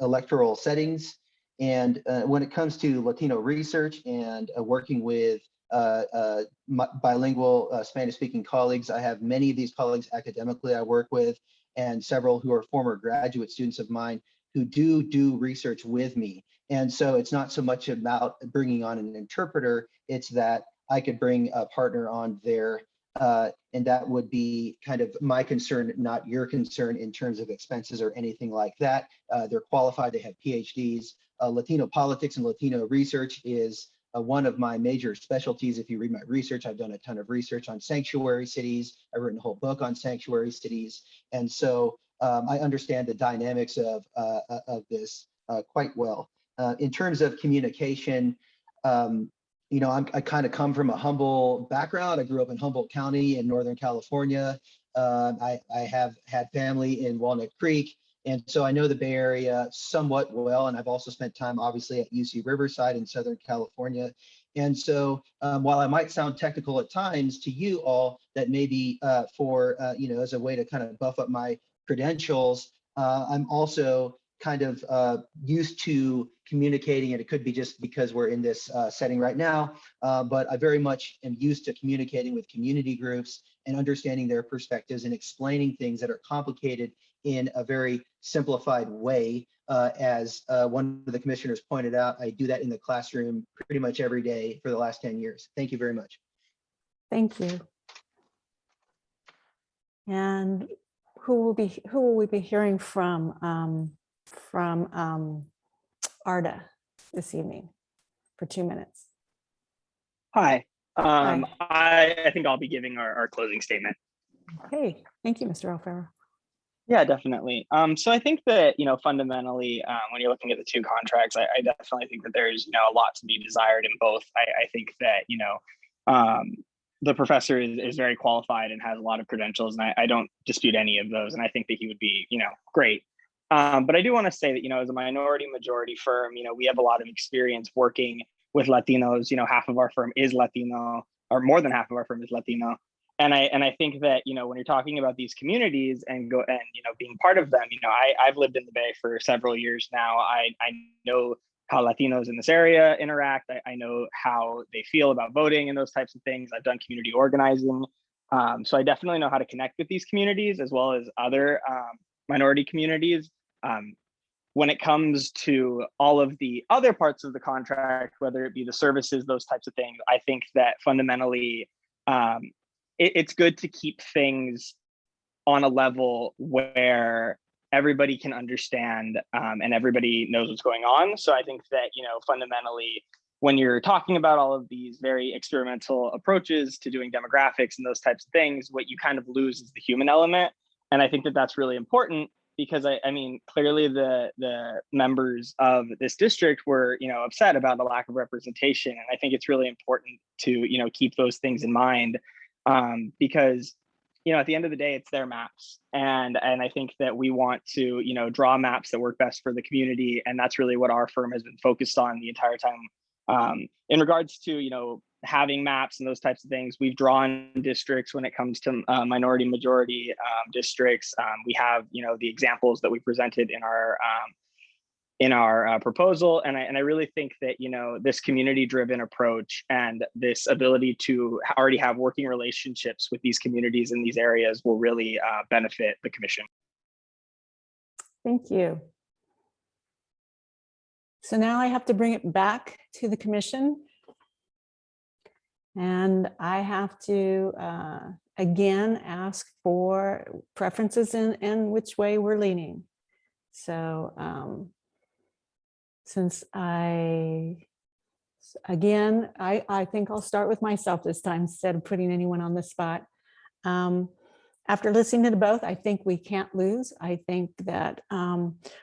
electoral settings. And when it comes to Latino research and working with bilingual Spanish-speaking colleagues, I have many of these colleagues academically I work with, and several who are former graduate students of mine who do research with me. And so it's not so much about bringing on an interpreter, it's that I could bring a partner on there, and that would be kind of my concern, not your concern in terms of expenses or anything like that. They're qualified, they have PhDs. Latino politics and Latino research is one of my major specialties. If you read my research, I've done a ton of research on sanctuary cities. I've written a whole book on sanctuary cities. And so I understand the dynamics of this quite well. In terms of communication, I kind of come from a humble background. I grew up in Humboldt County in Northern California. I have had family in Walnut Creek. And so I know the Bay Area somewhat well, and I've also spent time obviously at UC Riverside in Southern California. And so while I might sound technical at times to you all, that maybe as a way to kind of buff up my credentials, I'm also kind of used to communicating, and it could be just because we're in this setting right now, but I very much am used to communicating with community groups and understanding their perspectives and explaining things that are complicated in a very simplified way. As one of the commissioners pointed out, I do that in the classroom pretty much every day for the last 10 years. Thank you very much. Thank you. And who will we be hearing from ARDA this evening for 2 minutes? Hi. Hi. I think I'll be giving our closing statement. Hey, thank you, Mr. Alfaro. Yeah, definitely. So I think that, fundamentally, when you're looking at the two contracts, I definitely think that there's, a lot to be desired in both. I think that, the professor is very qualified and has a lot of credentials, and I don't dispute any of those. And I think that he would be, great. But I do want to say that, as a minority majority firm, we have a lot of experience working with Latinos. Half of our firm is Latino, or more than half of our firm is Latino. And I think that, when you're talking about these communities and being part of them, I've lived in the Bay for several years now. I know how Latinos in this area interact. I know how they feel about voting and those types of things. I've done community organizing. So I definitely know how to connect with these communities as well as other minority communities. When it comes to all of the other parts of the contract, whether it be the services, those types of things, I think that fundamentally, it's good to keep things on a level where everybody can understand and everybody knows what's going on. So I think that, fundamentally, when you're talking about all of these very experimental approaches to doing demographics and those types of things, what you kind of lose is the human element. And I think that that's really important because I mean, clearly the members of this district were, upset about the lack of representation. And I think it's really important to, keep those things in mind because, at the end of the day, it's their maps. And I think that we want to, draw maps that work best for the community. And that's really what our firm has been focused on the entire time. In regards to, having maps and those types of things, we've drawn districts when it comes to minority majority districts. We have, the examples that we presented in our proposal. And I really think that, this community-driven approach and this ability to already have working relationships with these communities in these areas will really benefit the commission. Thank you. So now I have to bring it back to the commission. And I have to, again, ask for preferences and which way we're leaning. So since I think I'll start with myself this time instead of putting anyone on the spot. After listening to both, I think we can't lose. I think that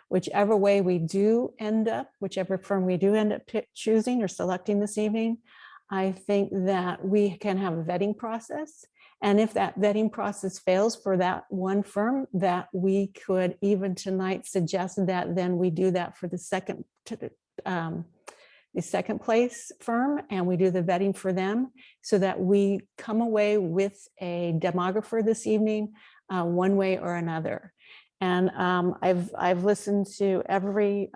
whichever way we do end up, whichever firm we do end up choosing or selecting this evening, I think that we can have a vetting process. And if that vetting process fails for that one firm, that we could even tonight suggest that then we do that for the second place firm, and we do the vetting for them so that we come away with a demographer this evening, one way or another. And I've listened to every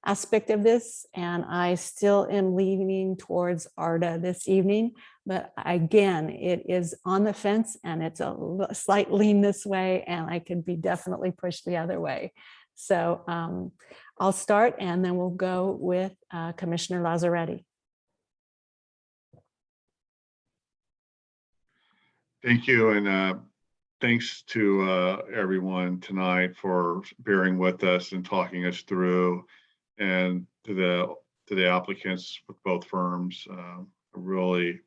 aspect of this, and I still am leaning towards ARDA this evening. But again, it is on the fence, and it's a slight lean this way, and I could be definitely pushed the other way. So I'll start, and then we'll go with Commissioner Lazzaretti. Thank you, and thanks to everyone tonight for bearing with us and talking us through, and to the applicants with both firms. I really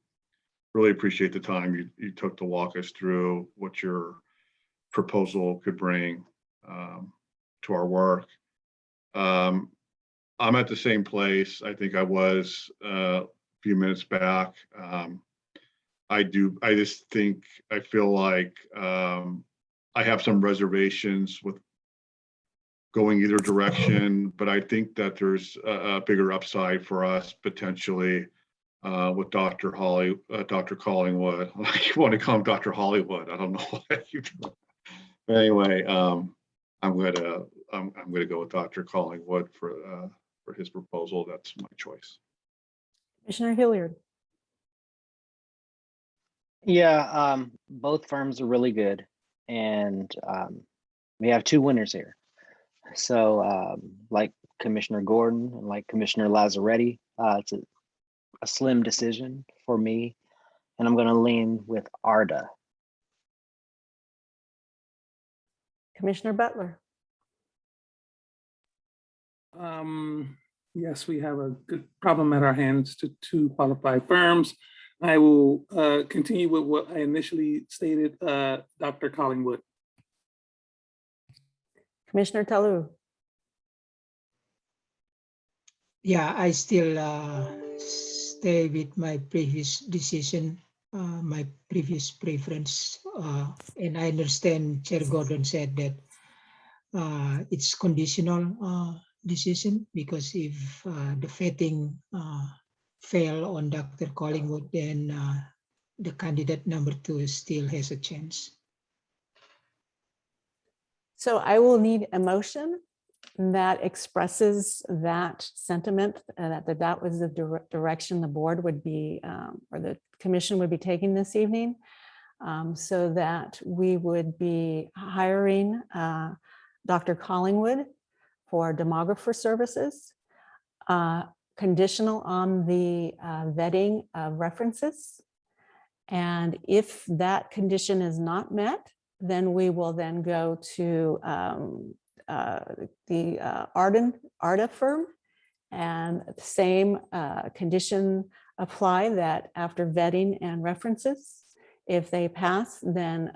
appreciate the time you took to walk us through what your proposal could bring to our work. I'm at the same place I think I was a few minutes back. I feel like I have some reservations with going either direction, but I think that there's a bigger upside for us potentially with Dr. Collingwood. You want to call him Dr. Hollywood? I don't know why. But anyway, I'm gonna go with Dr. Collingwood for his proposal. That's my choice. Commissioner Hilliard. Yeah, both firms are really good, and we have two winners here. So like Commissioner Gordon and like Commissioner Lazzaretti, it's a slim decision for me, and I'm going to lean with ARDA. Commissioner Butler. Yes, we have a good problem at our hands to two qualified firms. I will continue with what I initially stated, Dr. Collingwood. Commissioner Talou. Yeah, I still stay with my previous decision, my previous preference. And I understand Chair Gordon said that it's conditional decision, because if the vetting fail on Dr. Collingwood, then the candidate number 2 still has a chance. So I will need a motion that expresses that sentiment, that was the direction the board would be, or the commission would be taking this evening, so that we would be hiring Dr. Collingwood for demographer services, conditional on the vetting of references. And if that condition is not met, then we will then go to the ARDA firm, and the same condition apply, that after vetting and references, if they pass, then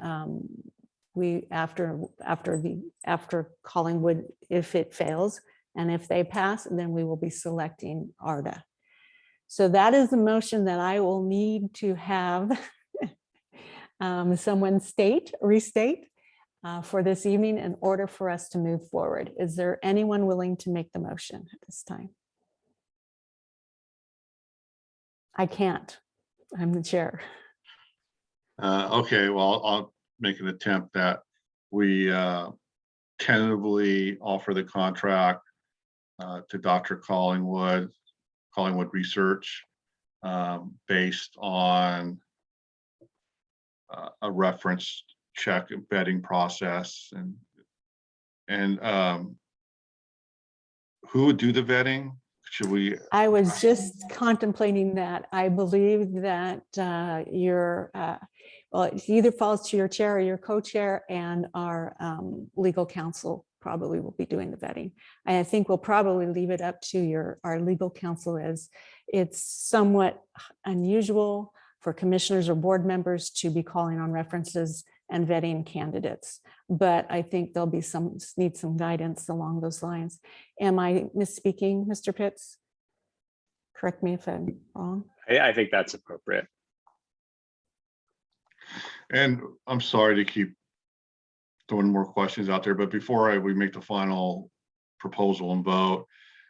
we after Collingwood, if it fails, and if they pass, then we will be selecting ARDA. So that is the motion that I will need to have someone restate for this evening in order for us to move forward. Is there anyone willing to make the motion at this time? I can't. I'm the chair. Okay, well, I'll make an attempt that we tentatively offer the contract to Dr. Collingwood Research based on a reference check and vetting process, and who would do the vetting? Should we? I was just contemplating that. I believe that well, it either falls to your chair or your co-chair, and our legal counsel probably will be doing the vetting. I think we'll probably leave it up to our legal counsel, as it's somewhat unusual for commissioners or board members to be calling on references and vetting candidates. But I think there'll be need some guidance along those lines. Am I misspeaking, Mr. Pitts? Correct me if I'm wrong. I think that's appropriate. And I'm sorry to keep throwing more questions out there, but before we make the final proposal and vote,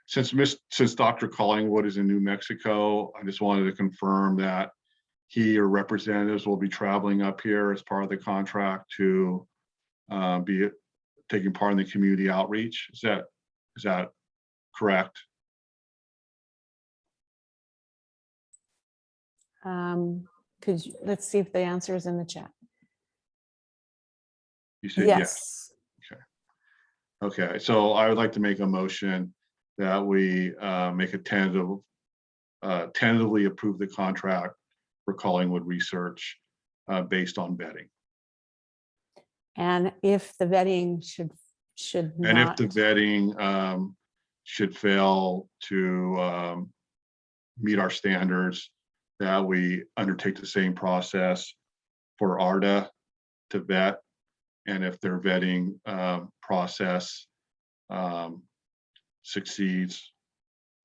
since Dr. Collingwood is in New Mexico, I just wanted to confirm that he or representatives will be traveling up here as part of the contract to be taking part in the community outreach. Is that correct? Let's see if the answer is in the chat. You said yes. Okay, so I would like to make a motion that we make a tentatively approve the contract for Collingwood Research based on vetting. And if the vetting should And not, if the vetting should fail to meet our standards, that we undertake the same process for ARDA to vet. And if their vetting process succeeds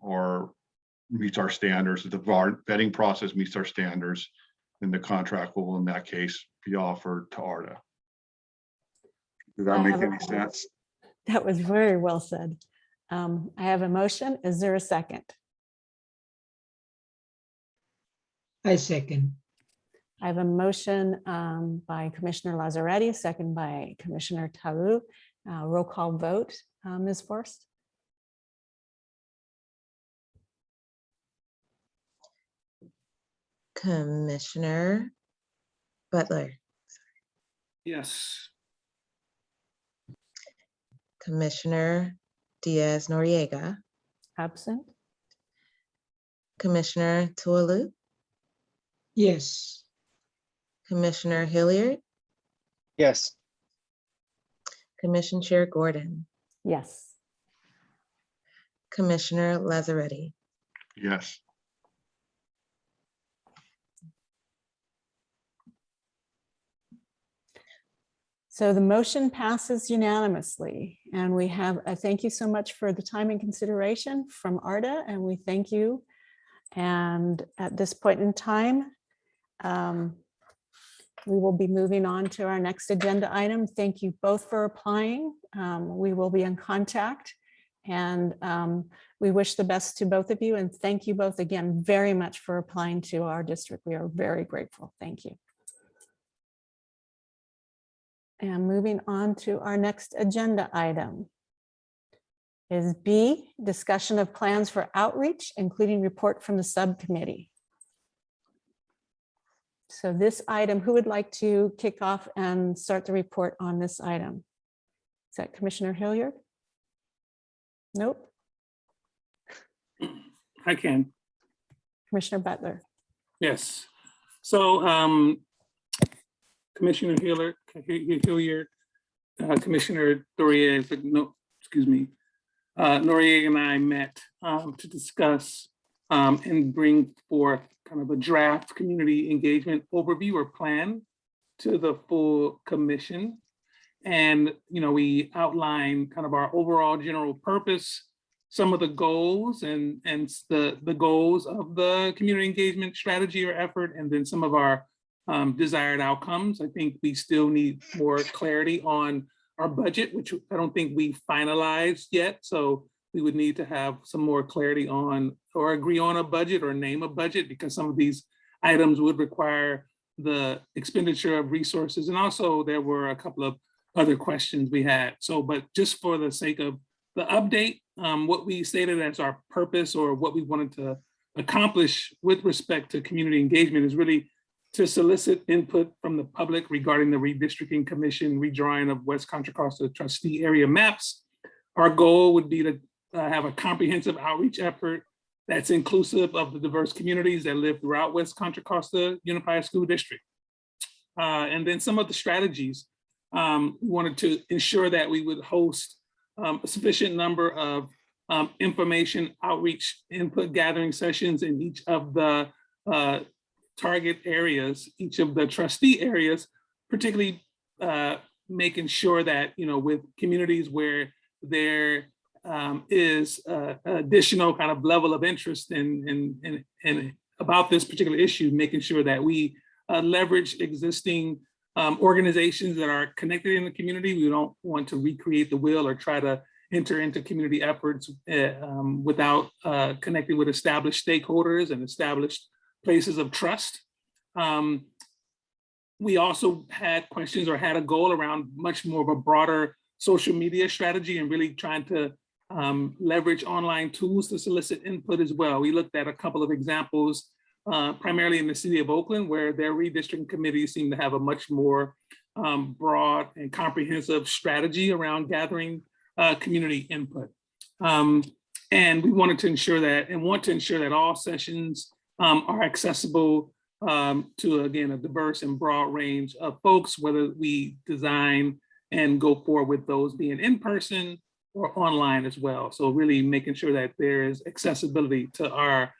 or meets our standards, if the vetting process meets our standards, then the contract will, in that case, be offered to ARDA. Does that make any sense? that was very well said. I have a motion. Is there a second? I second. I have a motion by Commissioner Lazzaretti, second by Commissioner Taru. Roll call vote, Ms. Forrest. Commissioner Butler, Yes. Commissioner Diaz-Noriega, Absent. Commissioner Tualu, Yes. Commissioner Hilliard, Yes. Commission Chair Gordon, Yes. Commissioner Lazzaretti. Yes. So the motion passes unanimously, and we have a thank you so much for the time and consideration from ARDA, and we thank you. And at this point in time, we will be moving on to our next agenda item. Thank you both for applying. We will be in contact, and we wish the best to both of you, and thank you both again very much for applying to our district. We are very grateful. Thank you. And moving on to our next agenda item is B, discussion of plans for outreach, including report from the subcommittee. So this item, who would like to kick off and start the report on this item? Is that Commissioner Hilliard? Nope. I can. Commissioner Butler? Yes. So Commissioner Hilliard, Commissioner Noriega, no, excuse me, Noriega and I met to discuss and bring forth kind of a draft community engagement overview or plan to the full commission. And, you know, we outlined kind of our overall general purpose, some of the goals and the goals of the community engagement strategy or effort, and then some of our desired outcomes. I think we still need more clarity on our budget, which I don't think we finalized yet. So we would need to have some more clarity on or agree on a budget or name a budget, because some of these items would require the expenditure of resources. And also there were a couple of other questions we had. So, but just for the sake of the update, what we stated as our purpose or what we wanted to accomplish with respect to community engagement is really to solicit input from the public regarding the Redistricting Commission redrawing of West Contra Costa trustee area maps. Our goal would be to have a comprehensive outreach effort that's inclusive of the diverse communities that live throughout West Contra Costa Unified School District. And then some of the strategies, we wanted to ensure that we would host a sufficient number of information outreach input gathering sessions in each of the target areas, each of the trustee areas, particularly making sure that, you know, with communities where there is additional kind of level of interest in about this particular issue, making sure that we leverage existing organizations that are connected in the community. We don't want to recreate the wheel or try to enter into community efforts without connecting with established stakeholders and established places of trust. We also had questions or had a goal around much more of a broader social media strategy and really trying to leverage online tools to solicit input as well. We looked at a couple of examples, primarily in the city of Oakland, where their redistricting committees seem to have a much more broad and comprehensive strategy around gathering community input. And we wanted to ensure that and want to ensure that all sessions are accessible to, again, a diverse and broad range of folks, whether we design and go forward with those being in person or online as well. So really making sure that there is accessibility to our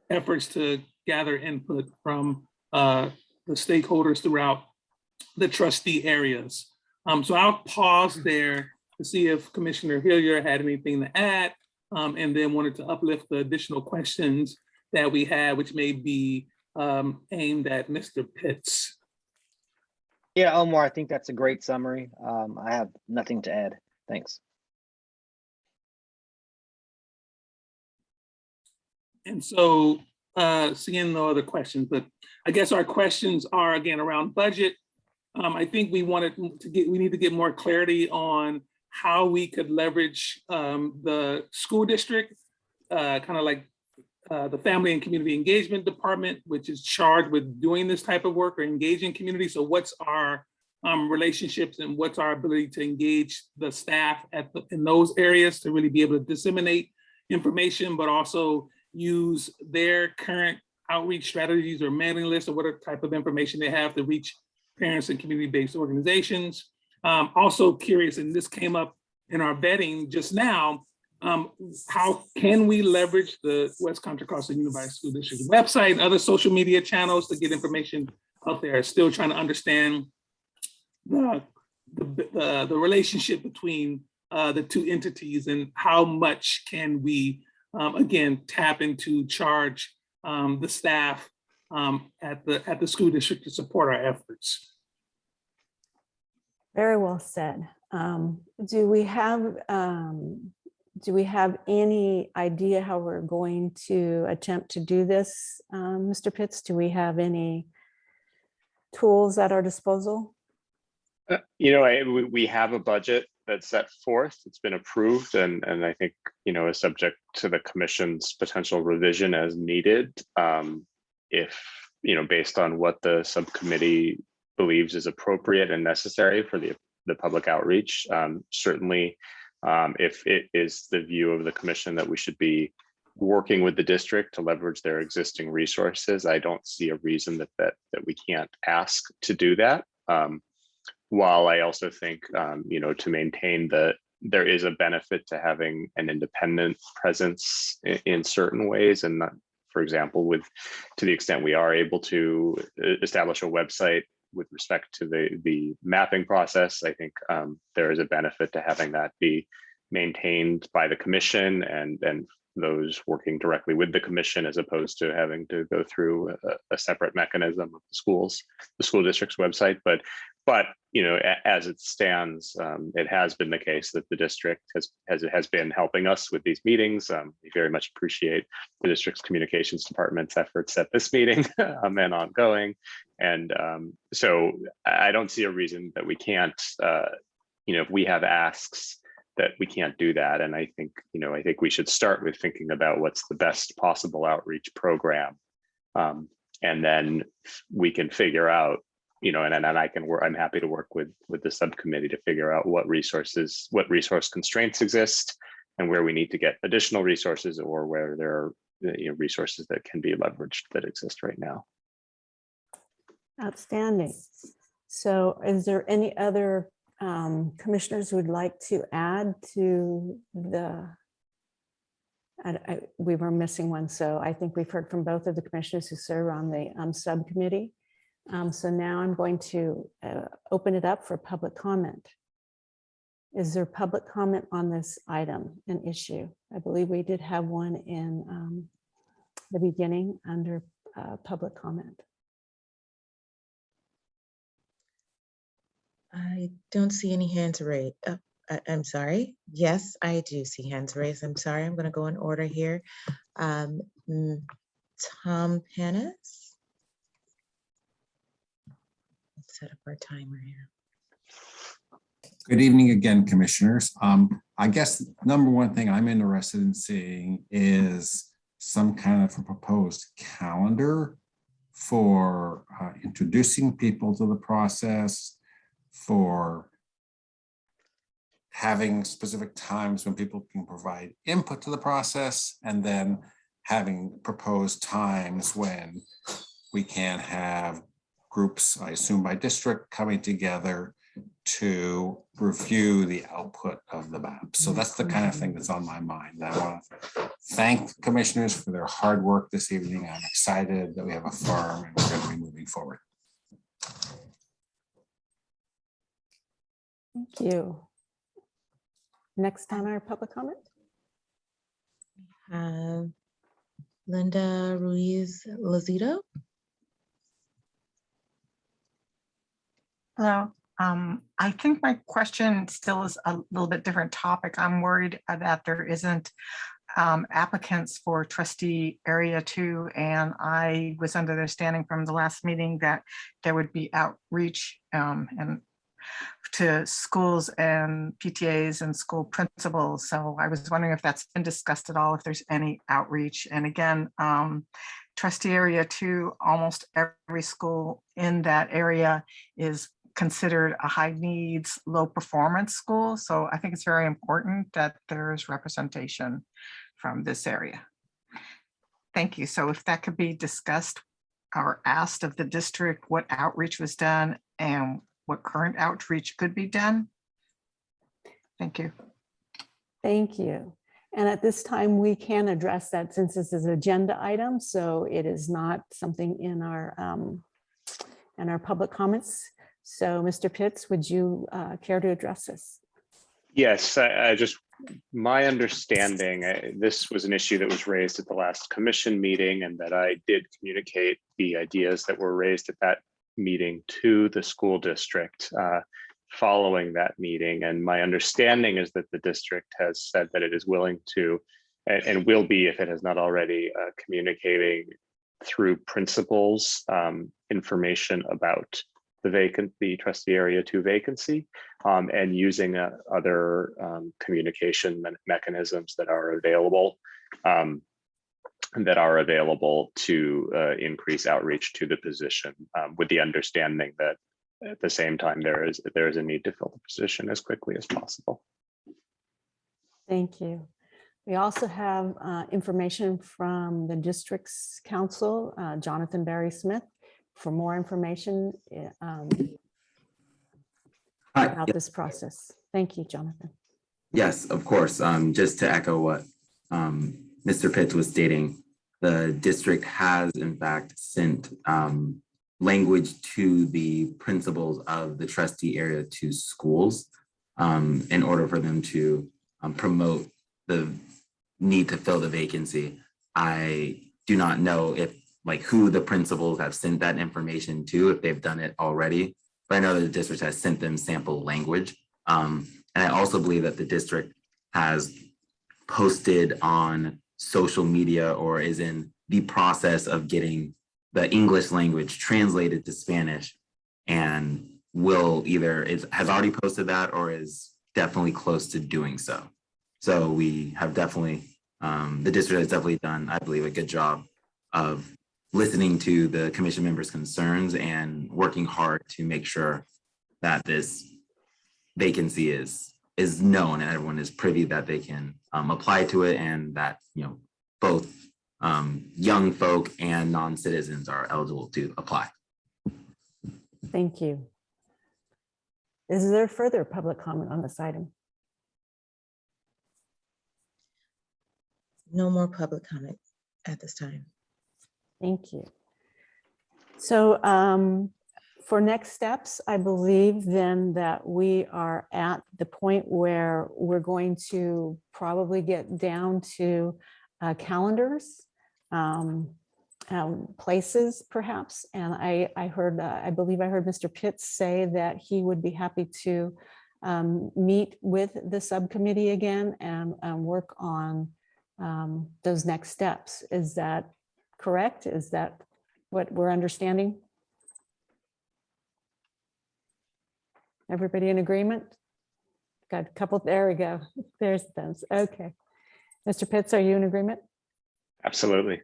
efforts to gather input from the stakeholders throughout the trustee areas. So I'll pause there to see if Commissioner Hilliard had anything to add, and then wanted to uplift the additional questions that we had, which may be aimed at Mr. Pitts. Yeah, Omar, I think that's a great summary. I have nothing to add. Thanks. And so, seeing no other questions, but I guess our questions are again around budget. I think we need to get more clarity on how we could leverage the school district, kind of like the Family and Community Engagement Department, which is charged with doing this type of work or engaging community. So what's our relationships and what's our ability to engage the staff in those areas to really be able to disseminate information, but also use their current outreach strategies or mailing lists or whatever type of information they have to reach parents and community-based organizations. Also curious, and this came up in our vetting just now, how can we leverage the West Contra Costa Unified School District website and other social media channels to get information out there? Still trying to understand the relationship between the two entities and how much can we, again, tap into charge the staff at the school district to support our efforts. Very well said. Do we have any idea how we're going to attempt to do this, Mr. Pitts? Do we have any tools at our disposal? You know, we have a budget that's set forth. It's been approved, and I think, you know, is subject to the commission's potential revision as needed. If, you know, based on what the subcommittee believes is appropriate and necessary for the public outreach. Certainly, if it is the view of the commission that we should be working with the district to leverage their existing resources, I don't see a reason that we can't ask to do that. While I also think, you know, to maintain there is a benefit to having an independent presence in certain ways, and not, for example, to the extent we are able to establish a website with respect to the mapping process, I think there is a benefit to having that be maintained by the commission and those working directly with the commission, as opposed to having to go through a separate mechanism of the school district's website. But you know, as it stands, it has been the case that the district has been helping us with these meetings. We very much appreciate the district's communications department's efforts at this meeting and ongoing. And so I don't see a reason that we can't, you know, if we have asks, that we can't do that. And I think, you know, I think we should start with thinking about what's the best possible outreach program. And then we can figure out, you know, and I can work, I'm happy to work with the subcommittee to figure out what resource constraints exist and where we need to get additional resources, or where there are, you know, resources that can be leveraged that exist right now. Outstanding. So is there any other commissioners who would like to add to we were missing one, so I think we've heard from both of the commissioners who serve on the subcommittee. So now I'm going to open it up for public comment. Is there public comment on this item, an issue? I believe we did have one in the beginning under public comment. I don't see any hands raised. I'm sorry. Yes, I do see hands raised. I'm sorry. I'm going to go in order here. Tom Panis. Let's set up our timer here. Good evening again, commissioners. I guess number one thing I'm interested in seeing is some kind of a proposed calendar for introducing people to the process, for having specific times when people can provide input to the process, and then having proposed times when we can have groups, I assume by district, coming together to review the output of the map. So that's the kind of thing that's on my mind. I want to thank the commissioners for their hard work this evening. I'm excited that we have a firm and we're going to be moving forward. Thank you. Next on our public comment. Linda Ruiz Lazito. Hello. I think my question still is a little bit different topic. I'm worried that there isn't applicants for trustee area 2, and I was under the understanding from the last meeting that there would be outreach and to schools and PTAs and school principals. So I was wondering if that's been discussed at all, if there's any outreach. And again, trustee area 2, almost every school in that area is considered a high needs, low performance school. So I think it's very important that there's representation from this area. Thank you. So if that could be discussed or asked of the district, what outreach was done and what current outreach could be done. Thank you. Thank you. And at this time, we can address that since this is an agenda item, so it is not something in our public comments. So Mr. Pitts, would you care to address this? Yes, my understanding, this was an issue that was raised at the last commission meeting, and that I did communicate the ideas that were raised at that meeting to the school district following that meeting. And my understanding is that the district has said that it is willing to, and will be, if it has not already, communicating through principals information about the trustee area 2 vacancy, and using other communication mechanisms that are available to increase outreach to the position, with the understanding that at the same time there is a need to fill the position as quickly as possible. Thank you. We also have information from the district's counsel, Jonathan Barry Smith, for more information about this process. Thank you, Jonathan. Yes, of course. Just to echo what Mr. Pitts was stating, the district has in fact sent language to the principals of the trustee area to schools in order for them to promote the need to fill the vacancy. I do not know if who the principals have sent that information to, if they've done it already, but I know that the district has sent them sample language. And I also believe that the district has posted on social media or is in the process of getting the English language translated to Spanish, and will has already posted that or is definitely close to doing so. So we have definitely, the district has definitely done, I believe, a good job of listening to the commission members' concerns and working hard to make sure that this vacancy is known and everyone is privy that they can apply to it, and that both young folk and non-citizens are eligible to apply. Thank you. Is there further public comment on this item? No more public comment at this time. Thank you. So for next steps, I believe then that we are at the point where we're going to probably get down to calendars, places perhaps. And I believe I heard Mr. Pitts say that he would be happy to meet with the subcommittee again and work on those next steps. Is that correct? Is that what we're understanding? Everybody in agreement? Got a couple, there we go. There's those, okay. Mr. Pitts, are you in agreement? Absolutely.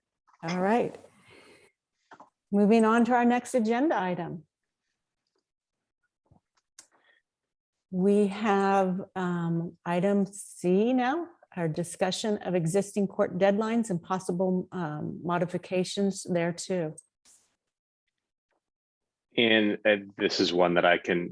All right. Moving on to our next agenda item. We have item C now, our discussion of existing court deadlines and possible modifications thereto. And this is one that I can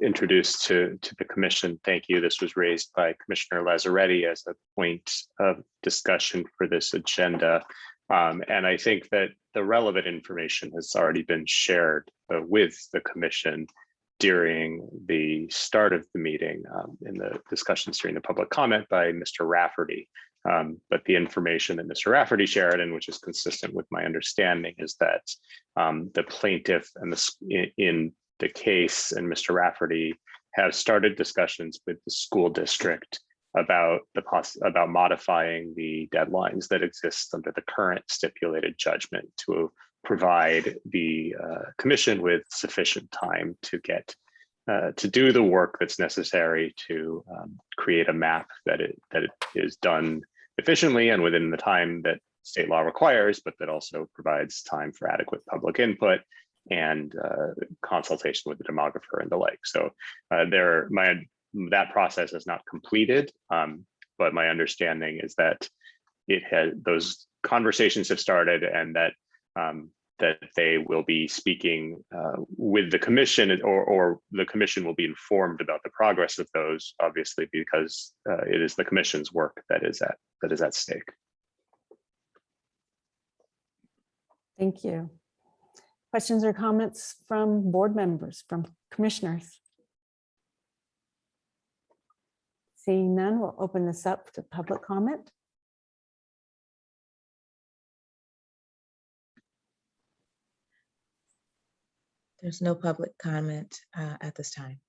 introduce to the commission. Thank you. This was raised by Commissioner Lazzaretti as a point of discussion for this agenda. And I think that the relevant information has already been shared with the commission during the start of the meeting in the discussions during the public comment by Mr. Rafferty. But the information that Mr. Rafferty shared, and which is consistent with my understanding, is that the plaintiff and in the case and Mr. Rafferty have started discussions with the school district about about modifying the deadlines that exist under the current stipulated judgment to provide the commission with sufficient time to get to do the work that's necessary to create a map that it is done efficiently and within the time that state law requires, but that also provides time for adequate public input and consultation with the demographer and the like. So that process is not completed, but my understanding is that those conversations have started, and that that they will be speaking with the commission, or the commission will be informed about the progress of those, obviously, because it is the commission's work that is at stake. Thank you. Questions or comments from board members, from commissioners? Seeing none, we'll open this up to public comment. There's no public comment at this time.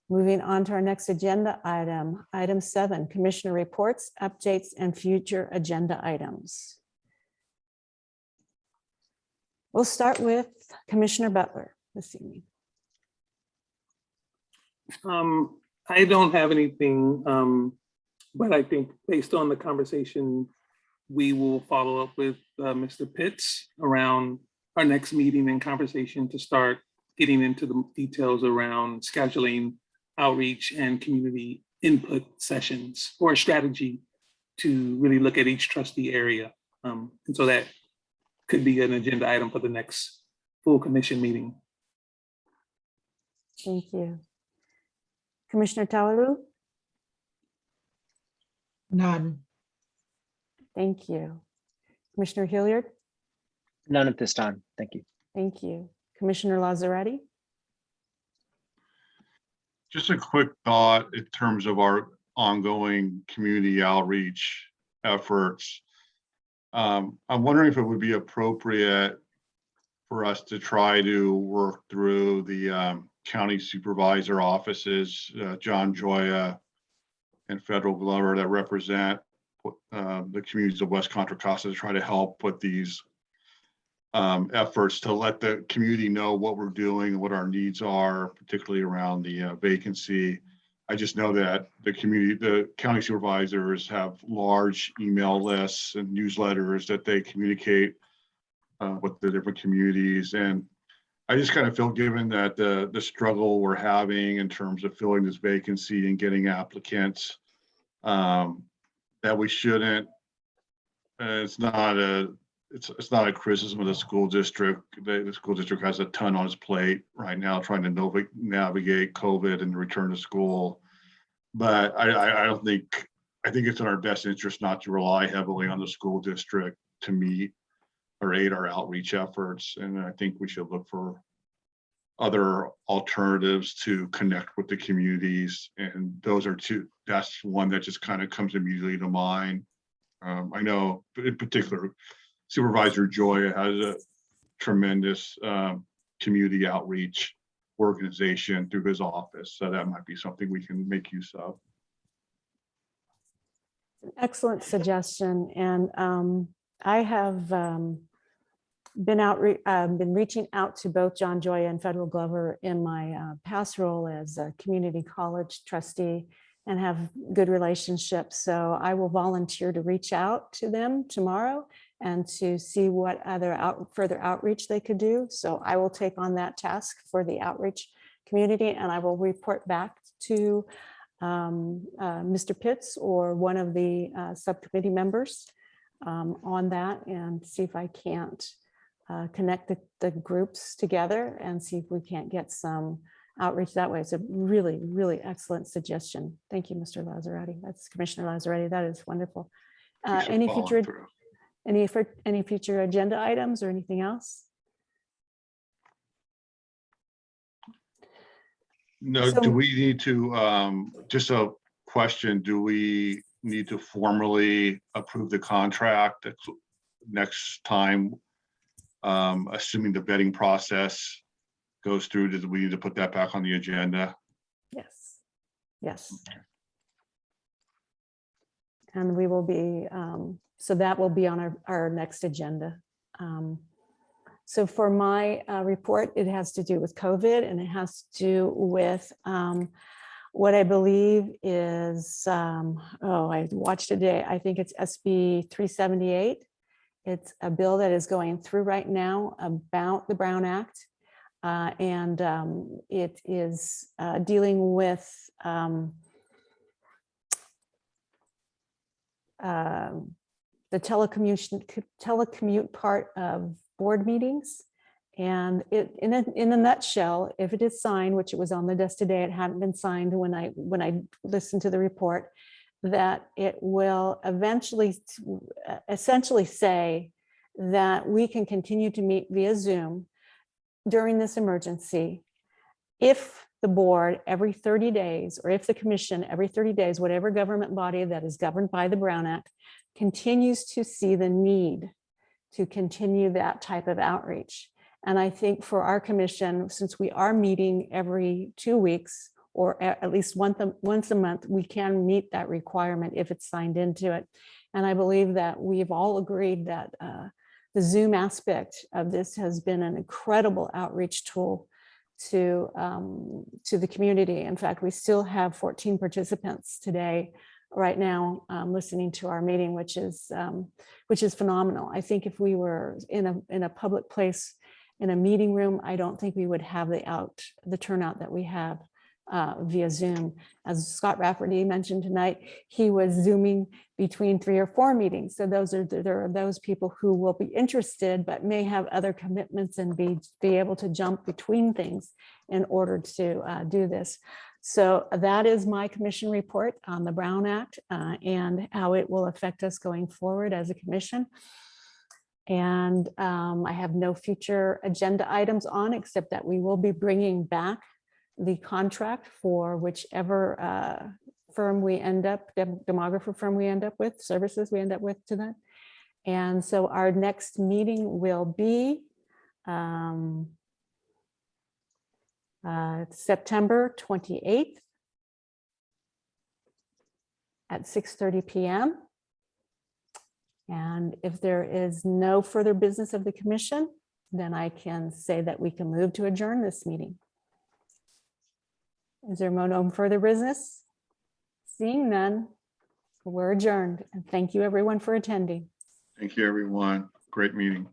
Moving on to our next agenda item, item 7, commissioner reports, updates, and future agenda items. We'll start with Commissioner Butler this evening. I don't have anything, but I think based on the conversation, we will follow up with Mr. Pitts around our next meeting and conversation to start getting into the details around scheduling, outreach, and community input sessions or a strategy to really look at each trustee area. And so that could be an agenda item for the next full commission meeting. Thank you. Commissioner Tawalu? None. Thank you. Commissioner Hilliard? None at this time. Thank you. Thank you. Commissioner Lazzaretti? Just a quick thought in terms of our ongoing community outreach efforts. I'm wondering if it would be appropriate for us to try to work through the county supervisor offices, John Joya and Federal Glover, that represent the communities of West Contra Costa, to try to help with these efforts to let the community know what we're doing and what our needs are, particularly around the vacancy. I just know that the county supervisors have large email lists and newsletters that they communicate with the different communities. And I just kind of feel, given that the struggle we're having in terms of filling this vacancy and getting applicants, that we shouldn't, it's not a criticism of the school district. The school district has a ton on its plate right now, trying to navigate COVID and return to school. But I think it's in our best interest not to rely heavily on the school district to meet or aid our outreach efforts. And I think we should look for other alternatives to connect with the communities. And those are two. That's one that just kind of comes immediately to mind. I know in particular, Supervisor Joya has a tremendous community outreach organization through his office. So that might be something we can make use of. Excellent suggestion. And I have been reaching out to both John Joya and Federal Glover in my past role as a community college trustee, and have good relationships. So I will volunteer to reach out to them tomorrow and to see what other further outreach they could do. So I will take on that task for the outreach community, and I will report back to Mr. Pitts or one of the subcommittee members on that, and see if I can't connect the groups together and see if we can't get some outreach that way. It's a really, really excellent suggestion. Thank you, Mr. Lazzaretti. That's Commissioner Lazzaretti. That is wonderful. Any future agenda items or anything else? No, do we need to, just a question, do we need to formally approve the contract next time, assuming the vetting process goes through? Did we need to put that back on the agenda? Yes. Yes. And we will be, so that will be on our next agenda. So for my report, it has to do with COVID, and it has to do with what I believe is, I watched today, I think it's SB 378. It's a bill that is going through right now about the Brown Act. And it is dealing with the telecommute part of board meetings. And in a nutshell, if it is signed, which it was on the desk today, it hadn't been signed when I listened to the report, that it will eventually essentially say that we can continue to meet via Zoom during this emergency if the board every 30 days, or if the commission every 30 days, whatever government body that is governed by the Brown Act, continues to see the need to continue that type of outreach. And I think for our commission, since we are meeting every 2 weeks, or at least once a month, we can meet that requirement if it's signed into it. And I believe that we've all agreed that the Zoom aspect of this has been an incredible outreach tool to the community. In fact, we still have 14 participants today, right now, listening to our meeting, which is phenomenal. I think if we were in a public place, in a meeting room, I don't think we would have the turnout that we have. via Zoom. As Scott Rafferty mentioned tonight, he was Zooming between 3 or 4 meetings. So there are those people who will be interested, but may have other commitments and be able to jump between things in order to do this. So that is my commission report on the Brown Act and how it will affect us going forward as a commission. And I have no future agenda items on, except that we will be bringing back the contract for whichever firm we end up, demographer firm we end up with, services we end up with to that. And so our next meeting will be September 28th at 6:30 p.m. And if there is no further business of the commission, then I can say that we can move to adjourn this meeting. Is there no further business? Seeing none, we're adjourned. And thank you everyone for attending. Thank you, everyone. Great meeting.